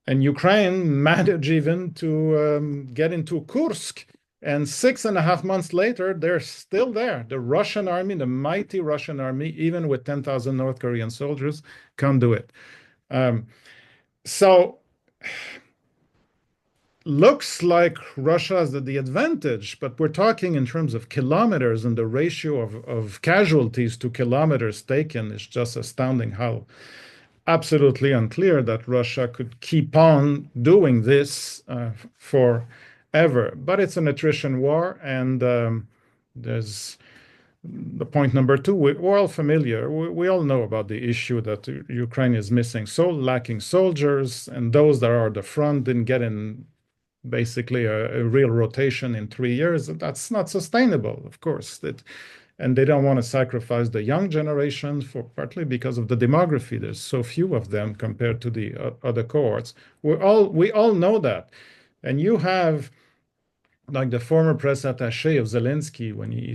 Ukraine managed even to get into Kursk, and 6.5 months later, they're still there. The Russian army, the mighty Russian army, even with 10,000 North Korean soldiers, can't do it. So looks like Russia has the advantage, but we're talking in terms of kilometers, and the ratio of casualties to kilometers taken is just astounding. How absolutely unclear that Russia could keep on doing this forever. But it's an attrition war, and there's the point number two, we're all familiar. We all know about the issue that Ukraine is missing, lacking soldiers, and those that are at the front didn't get in basically a real rotation in 3 years. That's not sustainable, of course. And they don't want to sacrifice the young generation partly because of the demography. There's so few of them compared to the other cohorts. We all know that. And you have, like the former press attaché of Zelensky when he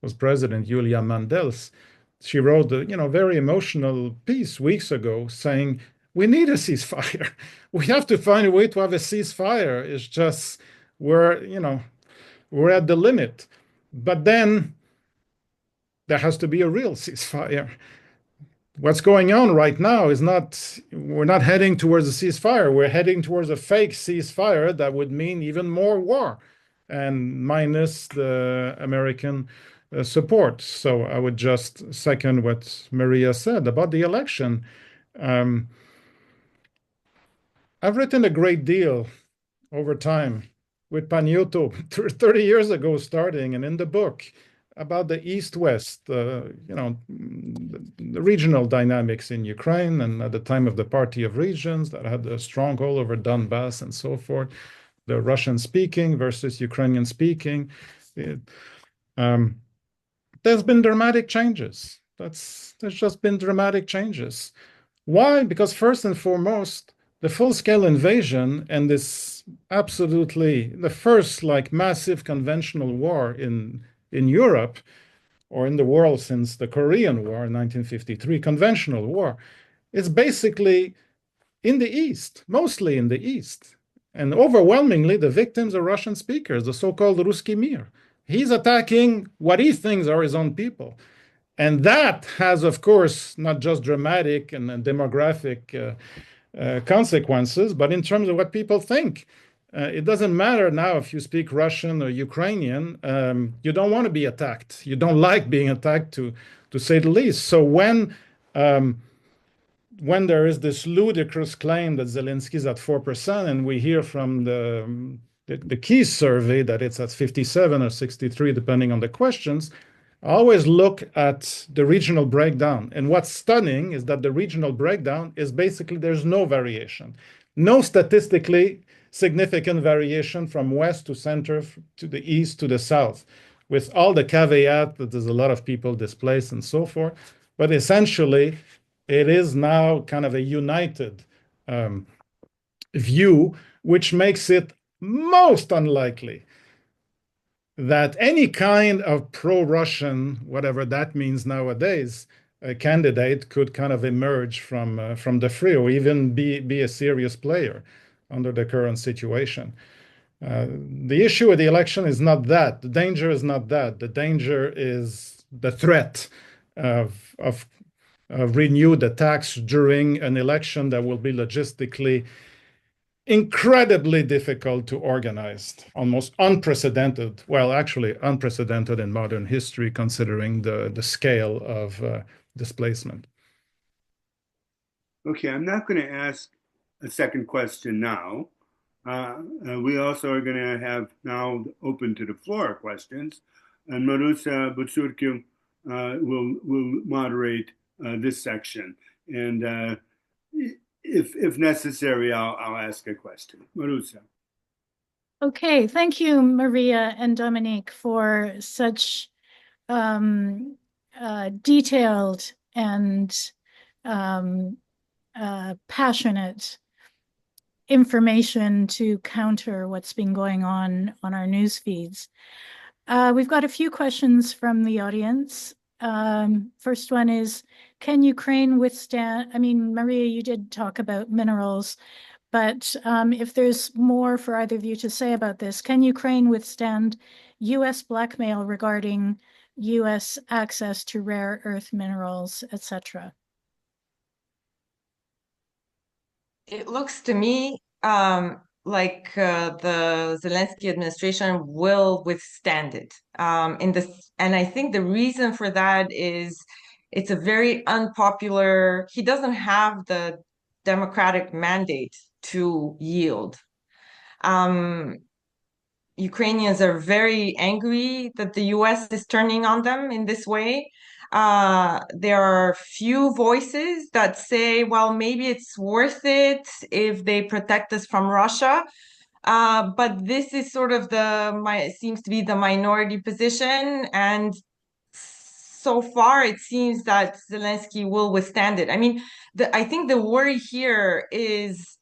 was president, Yulia Mandels, she wrote a very emotional piece weeks ago saying, we need a ceasefire. We have to find a way to have a ceasefire. It's just we're at the limit. But then there has to be a real ceasefire. What's going on right now is we're not heading towards a ceasefire. We're heading towards a fake ceasefire that would mean even more war, and minus the American support. So I would just second what Maria said about the election. I've written a great deal over time with Paniotto 30 years ago starting, and in the book about the East-West, the regional dynamics in Ukraine, and at the time of the Party of Regions that had a stronghold over Donbas and so forth, the Russian-speaking versus Ukrainian-speaking. There's been dramatic changes. There's just been dramatic changes. Why? Because first and foremost, the full-scale invasion and this the first massive conventional war in Europe or in the world since the Korean War in 1953, conventional war, is basically in the East, mostly in the East. And overwhelmingly, the victims are Russian speakers, the so-called Ruski Mir. He's attacking what he thinks are his own people. And that has, of course, not just dramatic and demographic consequences, but in terms of what people think. It doesn't matter now if you speak Russian or Ukrainian, you don't want to be attacked. You don't like being attacked, to say the least. So when there is this ludicrous claim that Zelensky's at 4%, and we hear from the Key survey that it's at 57 or 63, depending on the questions, I always look at the regional breakdown. And what's stunning is that the regional breakdown is basically there's no variation, no statistically significant variation from west to center, to the east to the south, with all the caveat that there's a lot of people displaced and so forth. But essentially, it is now kind of a united view, which makes it most unlikely that any kind of pro-Russian, whatever that means nowadays, candidate could kind of emerge from the free or even be a serious player under the current situation. The issue with the election is not that. The danger is not that. The danger is the threat of renewed attacks during an election that will be logistically incredibly difficult to organize, almost unprecedented, well, actually unprecedented in modern history, considering the scale of displacement. Okay, I'm not going to ask a second question now. We also are going to have now open to the floor questions, and Marusa Butsurkiw will moderate this section. And if necessary, I'll ask a question. Marusa. Okay, thank you, Maria and Dominique, for such detailed and passionate information to counter what's been going on our news feeds. We've got a few questions from the audience. First one is, can Ukraine withstand, I mean, Maria, you did talk about minerals, but if there's more for either of you to say about this, can Ukraine withstand US blackmail regarding US access to rare earth minerals, etc.? It looks to me like the Zelensky administration will withstand it. And I think the reason for that is it's a very unpopular, he doesn't have the democratic mandate to yield. Ukrainians are very angry that the US is turning on them in this way. There are few voices that say, well, maybe it's worth it if they protect us from Russia. But this is sort of seems to be the minority position. And so far, it seems that Zelensky will withstand it. I mean, I think the worry here is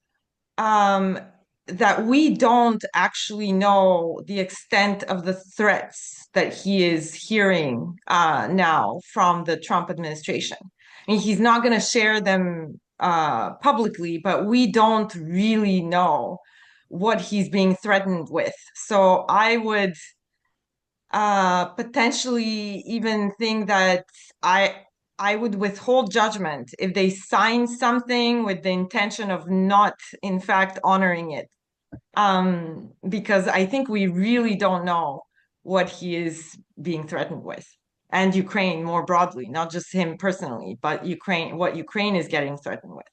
that we don't actually know the extent of the threats that he is hearing now from the Trump administration. I mean, he's not going to share them publicly, but we don't really know what he's being threatened with. So I would potentially even think that I would withhold judgment if they sign something with the intention of not, in fact, honoring it. Because I think we really don't know what he is being threatened with. And Ukraine more broadly, not just him personally, but what Ukraine is getting threatened with.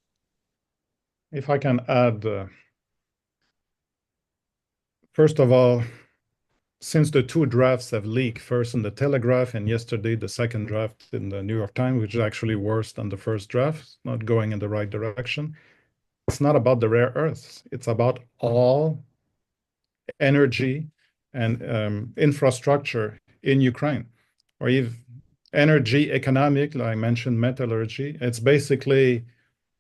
If I can add, first of all, since the two drafts have leaked, first in the Telegraph and yesterday the second draft in the New York Times, which is actually worse than the first draft, not going in the right direction, it's not about the rare earths. It's about all energy and infrastructure in Ukraine, or even energy, economic, like I mentioned, metallurgy. It's basically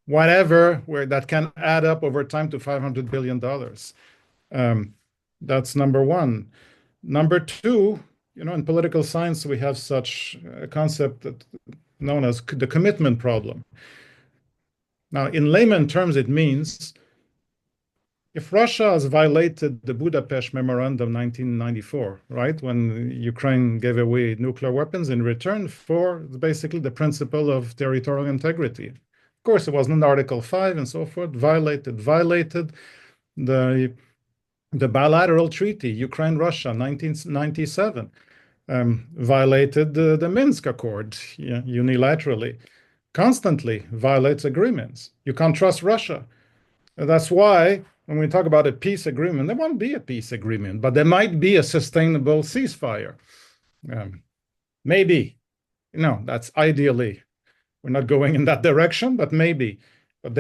whatever that can add up over time to $500 billion. That's number one. Number two, in political science, we have such a concept known as the commitment problem. Now, in layman terms, it means if Russia has violated the Budapest Memorandum 1994, right, when Ukraine gave away nuclear weapons in return for basically the principle of territorial integrity. Of course, it wasn't Article 5 and so forth, violated the bilateral treaty, Ukraine-Russia, 1997, violated the Minsk Accord unilaterally, constantly violates agreements. You can't trust Russia. That's why when we talk about a peace agreement, there won't be a peace agreement, but there might be a sustainable ceasefire. Maybe, that's ideally. We're not going in that direction, but maybe. But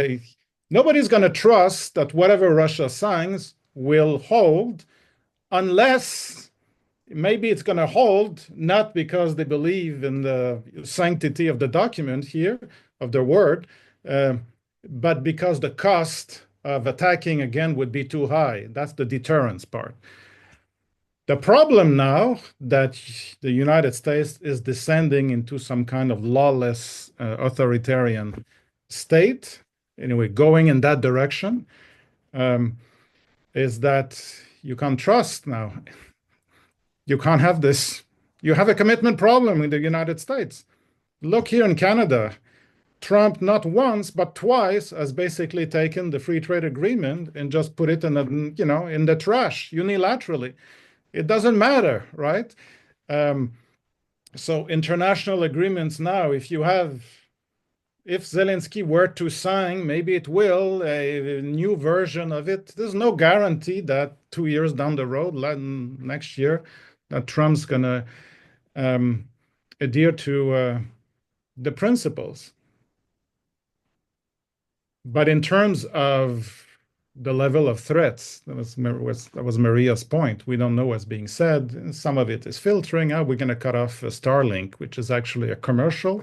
nobody's going to trust that whatever Russia signs will hold, unless maybe it's going to hold, not because they believe in the sanctity of the document here, of their word, but because the cost of attacking again would be too high. That's the deterrence part. The problem now that the United States is descending into some kind of lawless authoritarian state, anyway, going in that direction, is that you can't trust now. You can't have this. You have a commitment problem in the United States. Look here in Canada. Trump not once but twice has basically taken the free trade agreement and just put it in the trash unilaterally. It doesn't matter, right? So international agreements now, if Zelensky were to sign, maybe it will, a new version of it. There's no guarantee that 2 years down the road, next year, that Trump's going to adhere to the principles. But in terms of the level of threats, that was Maria's point. We don't know what's being said. Some of it is filtering. We're going to cut off Starlink, which is actually a commercial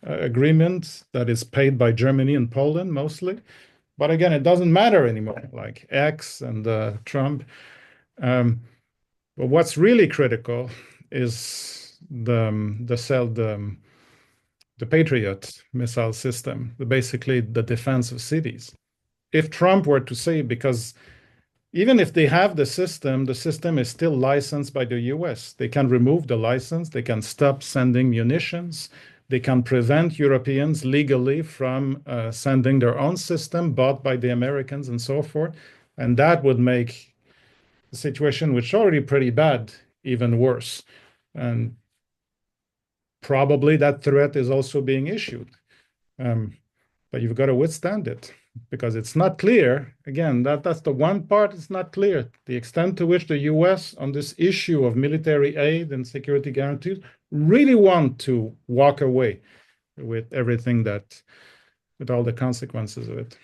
agreement that is paid by Germany and Poland mostly. But again, it doesn't matter anymore, like X and Trump. But what's really critical is the Patriot missile system, basically the defense of cities. If Trump were to say, because even if they have the system is still licensed by the US. They can remove the license, they can stop sending munitions, they can prevent Europeans legally from sending their own system bought by the Americans and so forth. And that would make the situation, which is already pretty bad, even worse. And probably that threat is also being issued. But you've got to withstand it. because it's not clear. Again, that's the one part it's not clear. The extent to which the US on this issue of military aid and security guarantees really want to walk away with everything with all the consequences of it.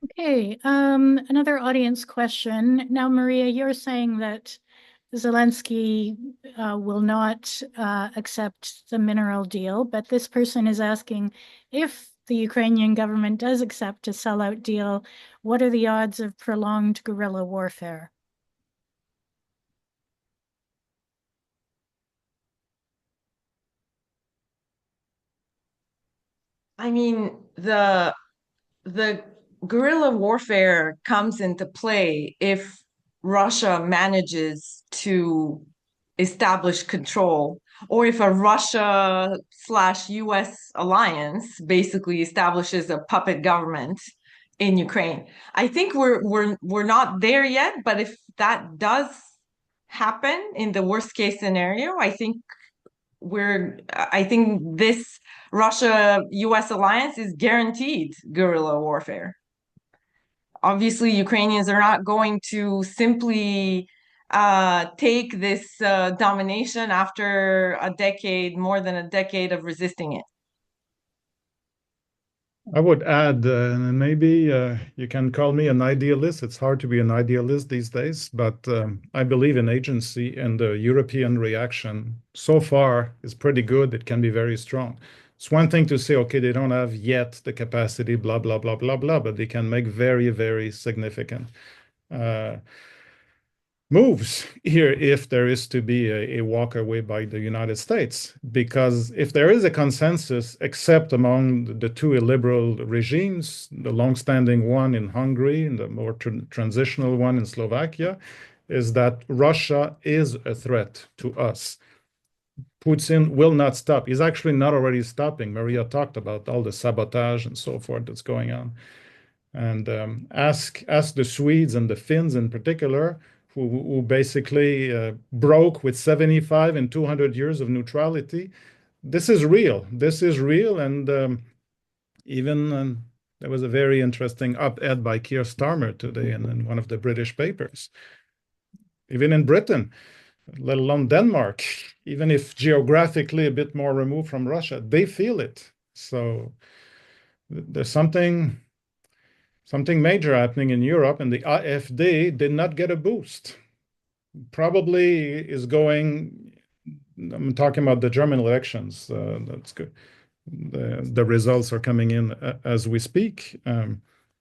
Okay, another audience question. Now, Maria, you're saying that Zelensky will not accept the mineral deal, but this person is asking if the Ukrainian government does accept a sellout deal, what are the odds of prolonged guerrilla warfare? I mean, the guerrilla warfare comes into play if Russia manages to establish control, or if a Russia/US alliance basically establishes a puppet government in Ukraine. I think we're not there yet, but if that does happen in the worst case scenario, I think this Russia-US alliance is guaranteed guerrilla warfare. Obviously, Ukrainians are not going to simply take this domination after more than a decade of resisting it. I would add, maybe you can call me an idealist. It's hard to be an idealist these days, but I believe in agency, and the European reaction so far is pretty good. It can be very strong. It's one thing to say, okay, they don't have yet the capacity, blah, blah, blah, blah, blah, but they can make very, very significant moves here if there is to be a walk away by the United States. Because if there is a consensus, except among the two illiberal regimes, the long-standing one in Hungary and the more transitional one in Slovakia, is that Russia is a threat to us. Putin will not stop. He's actually not already stopping. Maria talked about all the sabotage and so forth that's going on. And ask the Swedes and the Finns in particular, who basically broke with 75 and 200 years of neutrality. This is real. This is real. And even there was a very interesting op-ed by Keir Starmer today in one of the British papers. Even in Britain, let alone Denmark, even if geographically a bit more removed from Russia, they feel it. So there's something major happening in Europe, and the AfD did not get a boost. Probably is going, I'm talking about the German elections, that's good. The results are coming in as we speak.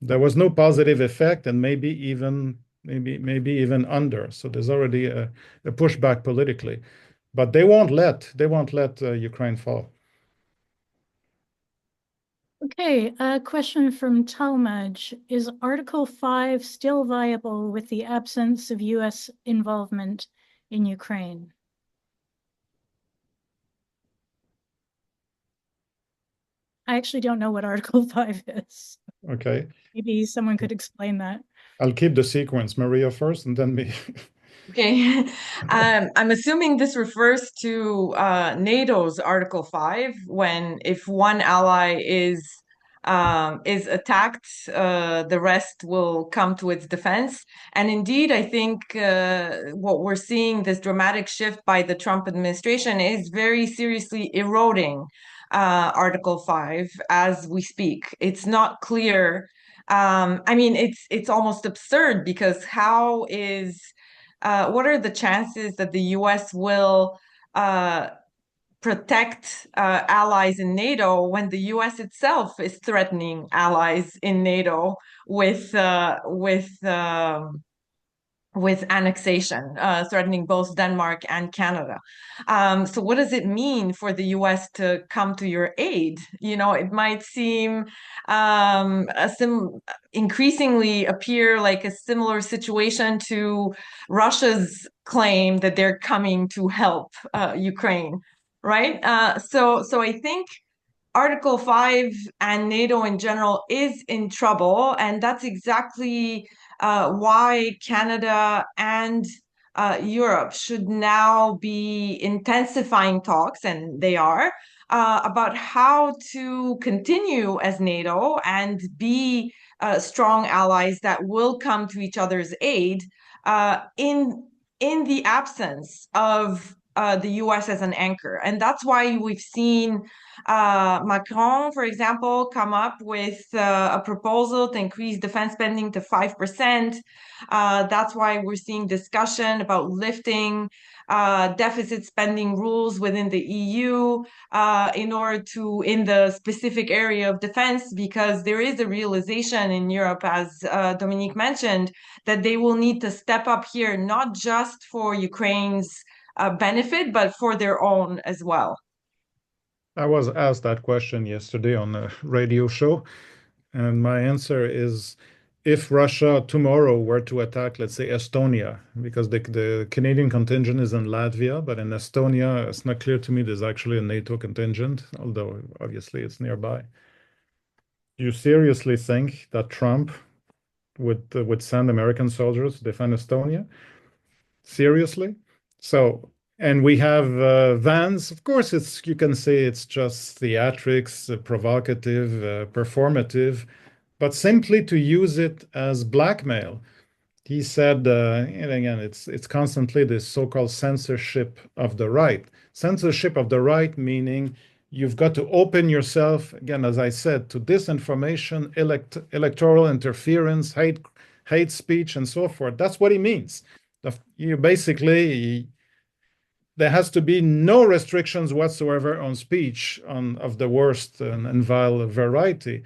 There was no positive effect, and maybe even under. So there's already a pushback politically, but they won't let Ukraine fall. Okay, a question from Talmaj. Is Article 5 still viable with the absence of US involvement in Ukraine? I actually don't know what Article 5 is. Okay. Maybe someone could explain that. I'll keep the sequence. Maria first and then me. Okay, I'm assuming this refers to NATO's Article 5, if one ally is attacked, the rest will come to its defense. And indeed, I think what we're seeing, this dramatic shift by the Trump administration, is very seriously eroding Article 5 as we speak. It's not clear. I mean, it's almost absurd, because what are the chances that the US will protect allies in NATO when the US itself is threatening allies in NATO with annexation, threatening both Denmark and Canada? So what does it mean for the US to come to your aid? It might seem increasingly appear like a similar situation to Russia's claim that they're coming to help Ukraine, right? So I think Article 5 and NATO in general is in trouble, and that's exactly why Canada and Europe should now be intensifying talks, and they are, about how to continue as NATO and be strong allies that will come to each other's aid in the absence of the US as an anchor. And that's why we've seen Macron, for example, come up with a proposal to increase defense spending to 5%. That's why we're seeing discussion about lifting deficit spending rules within the EU in the specific area of defense, because there is a realization in Europe, as Dominique mentioned, that they will need to step up here, not just for Ukraine's benefit, but for their own as well. I was asked that question yesterday on a radio show, and my answer is, if Russia tomorrow were to attack, let's say, Estonia, because the Canadian contingent is in Latvia, but in Estonia, it's not clear to me there's actually a NATO contingent, although obviously it's nearby. You seriously think that Trump would send American soldiers to defend Estonia? Seriously? So, and we have vans. Of course, you can say it's just theatrics, provocative, performative, but simply to use it as blackmail. He said, and again, it's constantly this so-called censorship of the right. Censorship of the right meaning you've got to open yourself, again, as I said, to disinformation, electoral interference, hate speech, and so forth. That's what he means. You basically, there has to be no restrictions whatsoever on speech of the worst and vile variety.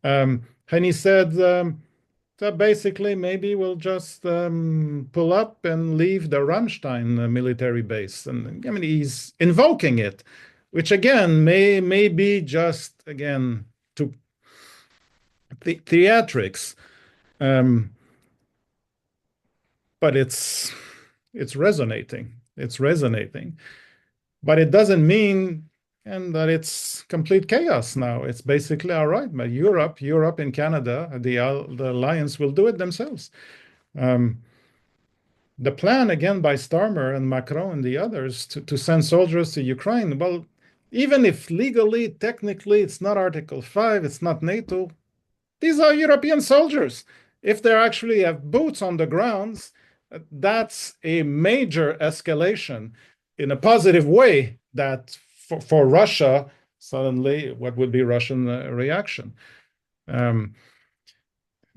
And he said that basically maybe we'll just pull up and leave the Ramstein military base. And I mean, he's invoking it, which again may be just, again, to theatrics. But it's resonating. It's resonating. But it doesn't mean that it's complete chaos now. It's basically all right. But Europe and Canada, the alliance will do it themselves. The plan, again, by Starmer and Macron and the others to send soldiers to Ukraine, well, even if legally, technically, it's not Article 5, it's not NATO, these are European soldiers. If they actually have boots on the grounds, that's a major escalation in a positive way that for Russia, suddenly, what would be Russian reaction?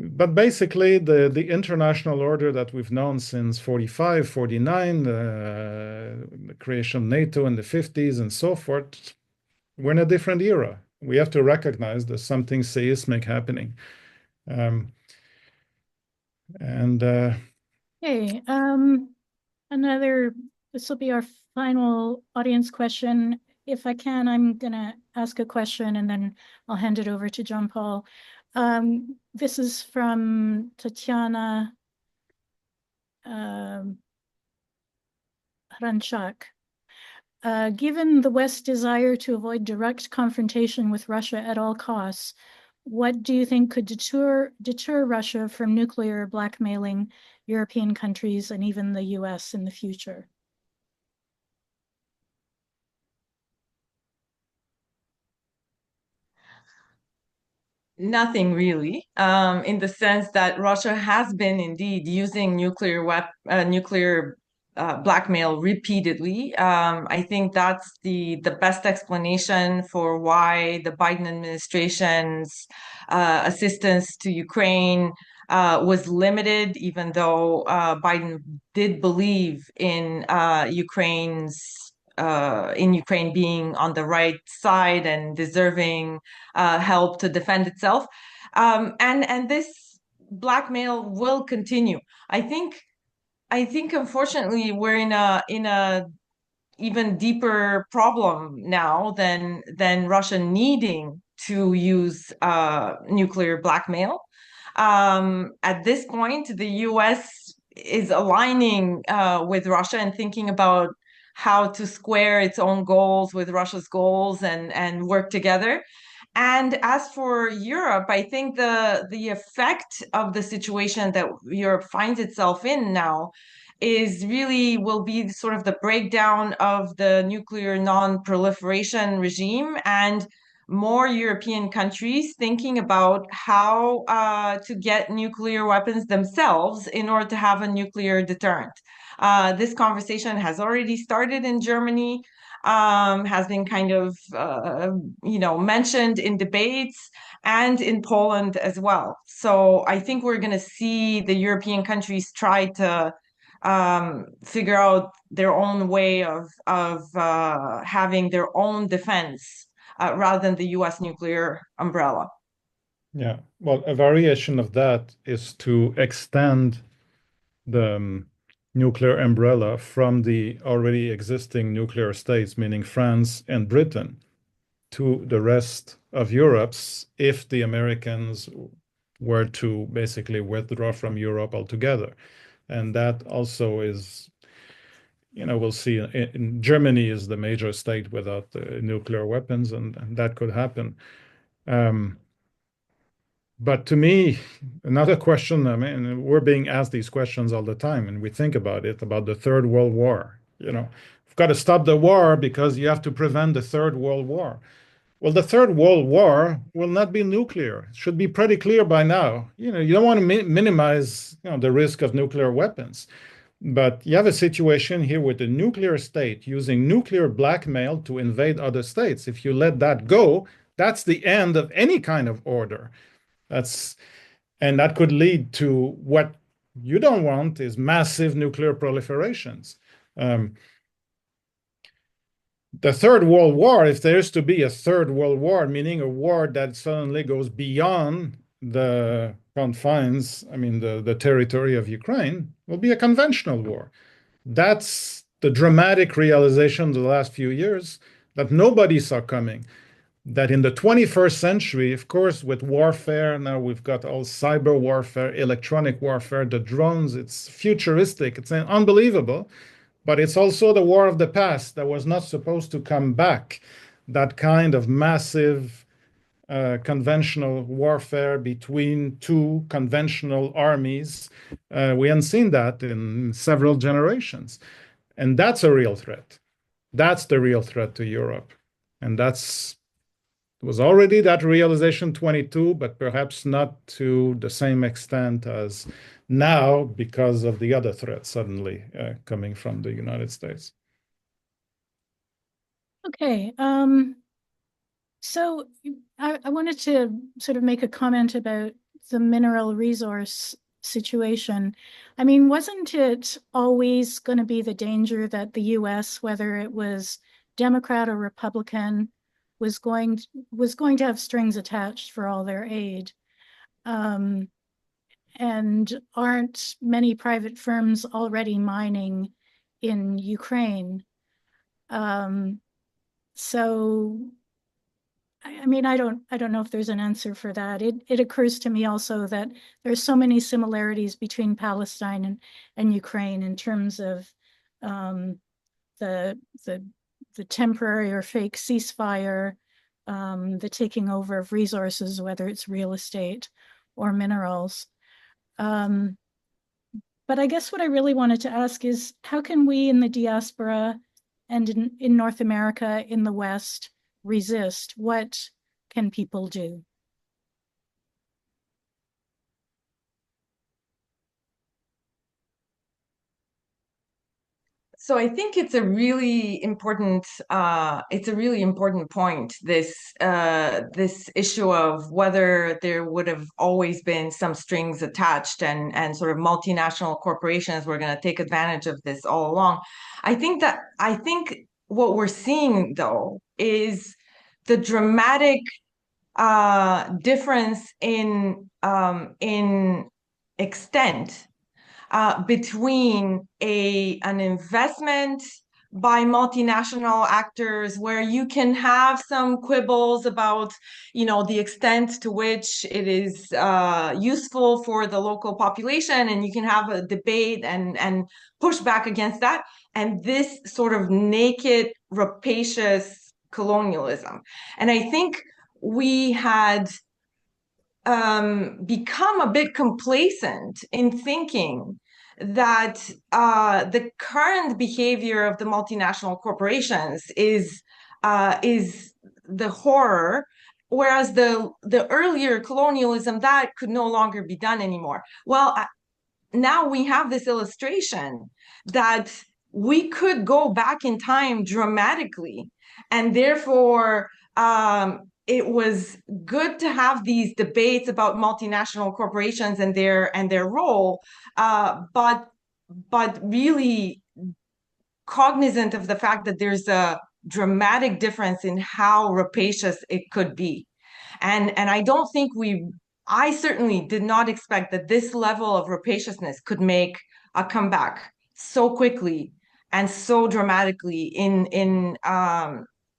But basically, the international order that we've known since 45, 49, the creation of NATO in the 50s and so forth, we're in a different era. We have to recognize there's something seismic happening. Okay, this will be our final audience question. If I can, I'm going to ask a question and then I'll hand it over to Jean Paul. This is from Tatiana Hranchak. Given the West's desire to avoid direct confrontation with Russia at all costs, what do you think could deter Russia from nuclear blackmailing European countries and even the US in the future? Nothing really, in the sense that Russia has been indeed using nuclear blackmail repeatedly. I think that's the best explanation for why the Biden administration's assistance to Ukraine was limited, even though Biden did believe in Ukraine being on the right side and deserving help to defend itself. And this blackmail will continue. I think unfortunately we're in a even deeper problem now than Russia needing to use nuclear blackmail. At this point, the US is aligning with Russia and thinking about how to square its own goals with Russia's goals and work together. And as for Europe, I think the effect of the situation that Europe finds itself in now will be sort of the breakdown of the nuclear non-proliferation regime, and more European countries thinking about how to get nuclear weapons themselves in order to have a nuclear deterrent. This conversation has already started in Germany, has been kind of mentioned in debates, and in Poland as well. So I think we're going to see the European countries try to figure out their own way of having their own defense rather than the US nuclear umbrella. Yeah, well, a variation of that is to extend the nuclear umbrella from the already existing nuclear states, meaning France and Britain, to the rest of Europe if the Americans were to basically withdraw from Europe altogether. And that also is, we'll see. In Germany is the major state without nuclear weapons, and that could happen. But to me, another question, I mean, we're being asked these questions all the time, and we think about it, about the Third World War. We've got to stop the war because you have to prevent the Third World War. Well, the Third World War will not be nuclear. It should be pretty clear by now. You don't want to minimize, the risk of nuclear weapons. But you have a situation here with the nuclear state using nuclear blackmail to invade other states. If you let that go, that's the end of any kind of order. And that could lead to what you don't want is massive nuclear proliferations. The Third World War, if there is to be a Third World War, meaning a war that suddenly goes beyond the confines, the territory of Ukraine, will be a conventional war. That's the dramatic realization of the last few years that nobody saw coming. That in the 21st century, of course, with warfare, now we've got all cyber warfare, electronic warfare, the drones, it's futuristic, it's unbelievable, but it's also the war of the past that was not supposed to come back. That kind of massive conventional warfare between two conventional armies, we haven't seen that in several generations. And that's a real threat. That's the real threat to Europe. And it was already that realization 22, but perhaps not to the same extent as now because of the other threat suddenly coming from the United States. Okay. So I wanted to sort of make a comment about the mineral resource situation. Wasn't it always going to be the danger that the US, whether it was Democrat or Republican, was going to have strings attached for all their aid? And aren't many private firms already mining in Ukraine? So I don't know if there's an answer for that. It occurs to me also that there's so many similarities between Palestine and Ukraine in terms of the temporary or fake ceasefire, the taking over of resources, whether it's real estate or minerals. But I guess what I really wanted to ask is, how can we in the diaspora and in North America, in the West, resist? What can people do? So I think it's a really important point, this issue of whether there would have always been some strings attached and sort of multinational corporations were going to take advantage of this all along. I think what we're seeing though is the dramatic difference in extent between an investment by multinational actors where you can have some quibbles about, the extent to which it is useful for the local population, and you can have a debate and push back against that, and this sort of naked, rapacious colonialism. And I think we had become a bit complacent in thinking that the current behavior of the multinational corporations is the horror, whereas the earlier colonialism, that could no longer be done anymore. Well, now we have this illustration that we could go back in time dramatically, and therefore it was good to have these debates about multinational corporations and their role, but really cognizant of the fact that there's a dramatic difference in how rapacious it could be. And I don't think I certainly did not expect that this level of rapaciousness could make a comeback so quickly and so dramatically in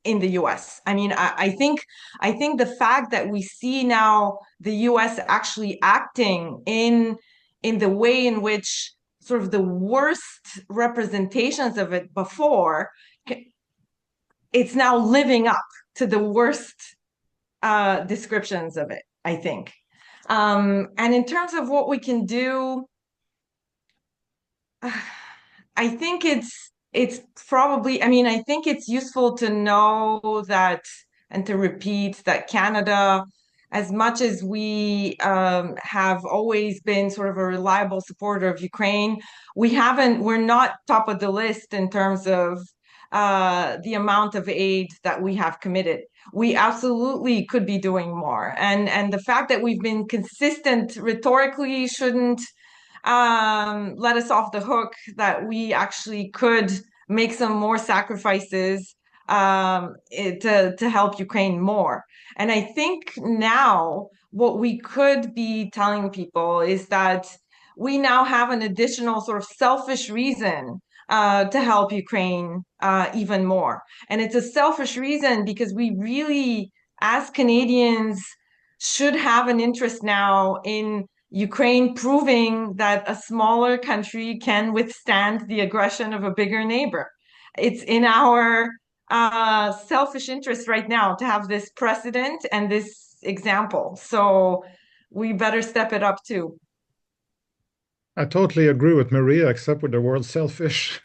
the US. I mean, I think the fact that we see now the US actually acting in the way in which sort of the worst representations of it before, it's now living up to the worst descriptions of it, I think. And in terms of what we can do, I think it's probably, I mean, I think it's useful to know that and to repeat that Canada, as much as we have always been sort of a reliable supporter of Ukraine, we're not top of the list in terms of the amount of aid that we have committed. We absolutely could be doing more. And the fact that we've been consistent rhetorically shouldn't let us off the hook, that we actually could make some more sacrifices to help Ukraine more. And I think now what we could be telling people is that we now have an additional sort of selfish reason to help Ukraine even more. And it's a selfish reason because we really, as Canadians, should have an interest now in Ukraine proving that a smaller country can withstand the aggression of a bigger neighbor. It's in our selfish interest right now to have this precedent and this example. So we better step it up too. I totally agree with Maria, except with the word selfish.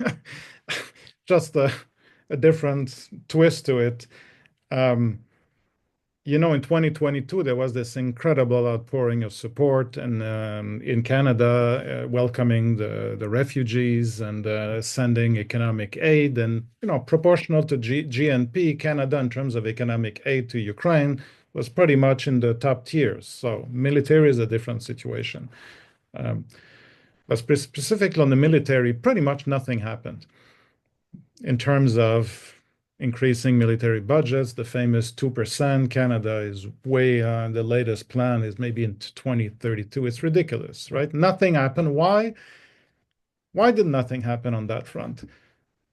Just a different twist to it. You know, in 2022, there was this incredible outpouring of support, and in Canada, welcoming the refugees and sending economic aid, and proportional to GNP, Canada, in terms of economic aid to Ukraine, was pretty much in the top tiers. So military is a different situation. But specifically on the military, pretty much nothing happened in terms of increasing military budgets. The famous 2%, Canada is way the latest plan is maybe in 2032. It's ridiculous, right? Nothing happened. Why? Why did nothing happen on that front?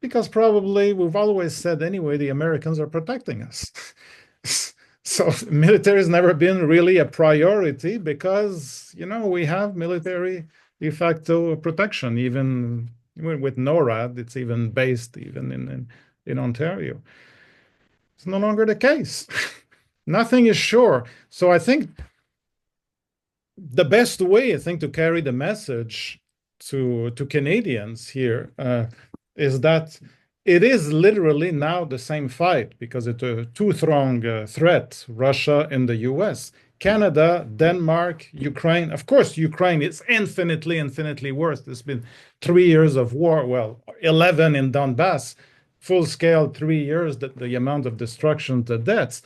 Because probably we've always said anyway, the Americans are protecting us. So military has never been really a priority because, we have military de facto protection, even with NORAD. It's even based even in Ontario. It's no longer the case. Nothing is sure. So I think the best way, to carry the message to Canadians here is that it is literally now the same fight, because it's a two-pronged threat, Russia and the US. Canada, Denmark, Ukraine. Of course, Ukraine is infinitely worse. There's been 3 years of war, well, 11 in Donbas, full scale 3 years, the amount of destruction, the deaths.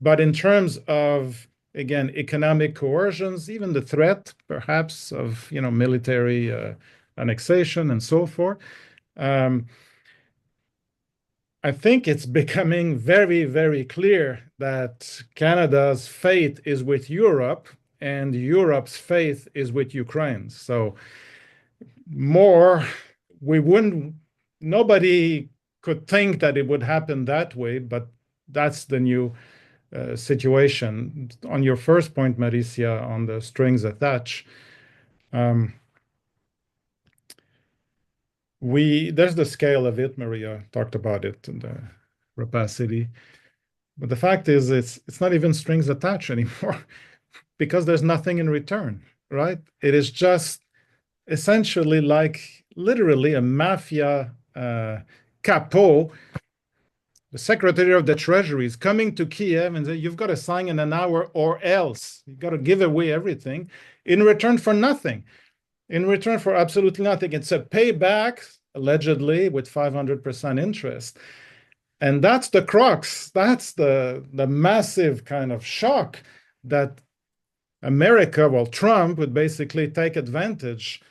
But in terms of, again, economic coercions, even the threat, perhaps, of, military annexation and so forth, I think it's becoming very clear that Canada's fate is with Europe and Europe's fate is with Ukraine. So nobody could think that it would happen that way, but that's the new situation. On your first point, Maricia, on the strings attached, there's the scale of it. Maria talked about it, and the rapacity. But the fact is, it's not even strings attached anymore, because there's nothing in return, right? It is just essentially like literally a mafia capo. The Secretary of the Treasury is coming to Kiev and say, you've got to sign in an hour or else. You've got to give away everything in return for nothing, in return for absolutely nothing. It's a payback, allegedly, with 500% interest. And that's the crux. That's the massive kind of shock that America, well, Trump would basically take advantage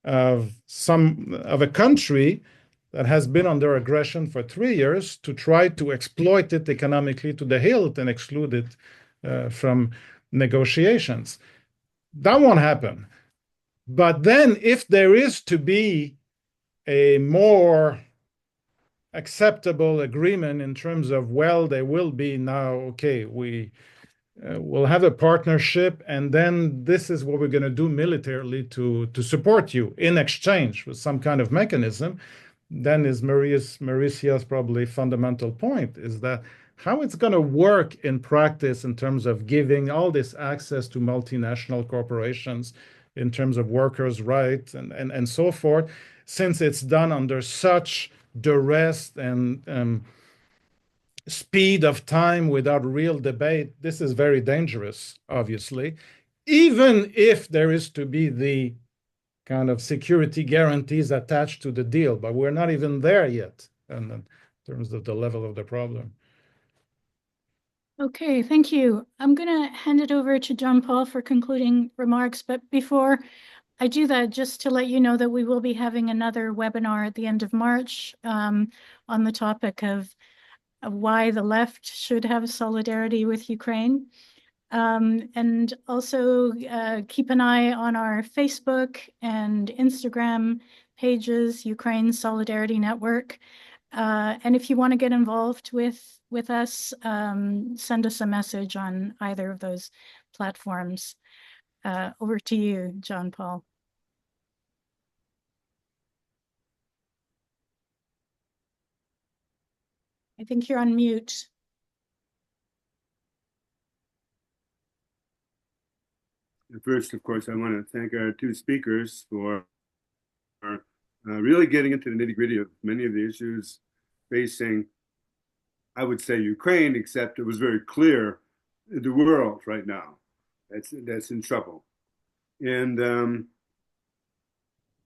of a country that has been under aggression for 3 years to try to exploit it economically to the hilt and exclude it from negotiations. That won't happen. But then if there is to be a more acceptable agreement in terms of, well, there will be now, okay, we'll have a partnership, and then this is what we're going to do militarily to support you in exchange with some kind of mechanism, then is Mauricia's probably fundamental point, is that how it's going to work in practice in terms of giving all this access to multinational corporations in terms of workers' rights and so forth, since it's done under such duress and speed of time without real debate. This is very dangerous, obviously, even if there is to be the kind of security guarantees attached to the deal, but we're not even there yet in terms of the level of the problem. Okay, thank you. I'm going to hand it over to Jean Paul for concluding remarks, but before I do that, just to let you know that we will be having another webinar at the end of March on the topic of why the left should have solidarity with Ukraine. And also keep an eye on our Facebook and Instagram pages, Ukraine Solidarity Network. And if you want to get involved with us, send us a message on either of those platforms. Over to you, Jean Paul. I think you're on mute. First, of course, I want to thank our two speakers for really getting into the nitty-gritty of many of the issues facing, I would say, Ukraine, except it was very clear the world right now that's in trouble. And,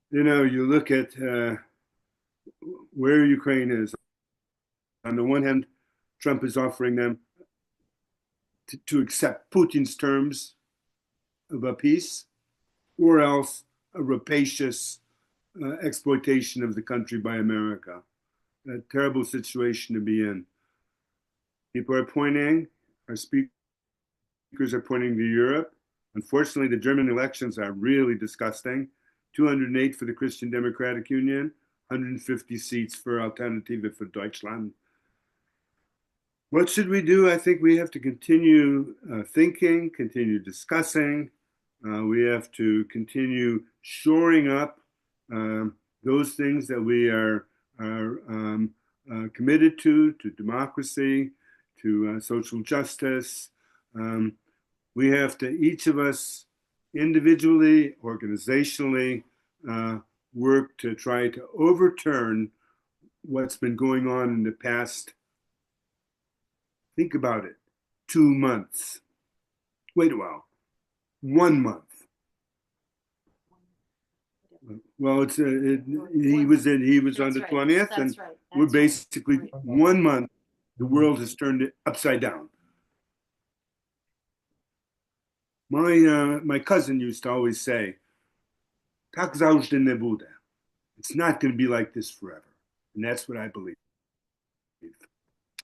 you look at where Ukraine is. On the one hand, Trump is offering them to accept Putin's terms of a peace, or else a rapacious exploitation of the country by America. A terrible situation to be in. People are pointing, our speakers are pointing to Europe. Unfortunately, the German elections are really disgusting. 208 for the Christian Democratic Union, 150 seats for Alternative für Deutschland. What should we do? I think we have to continue thinking, continue discussing. We have to continue shoring up those things that we are committed to democracy, to social justice. We have to, each of us individually, organizationally, work to try to overturn what's been going on in the past. Think about it, 2 months. Wait a while, 1 month. Well, it's he was on the 20th, and we're basically 1 month. The world has turned it upside down. My cousin used to always say, "Tak zawsze nie bude." It's not going to be like this forever, and that's what I believe.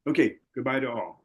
Okay, goodbye to all.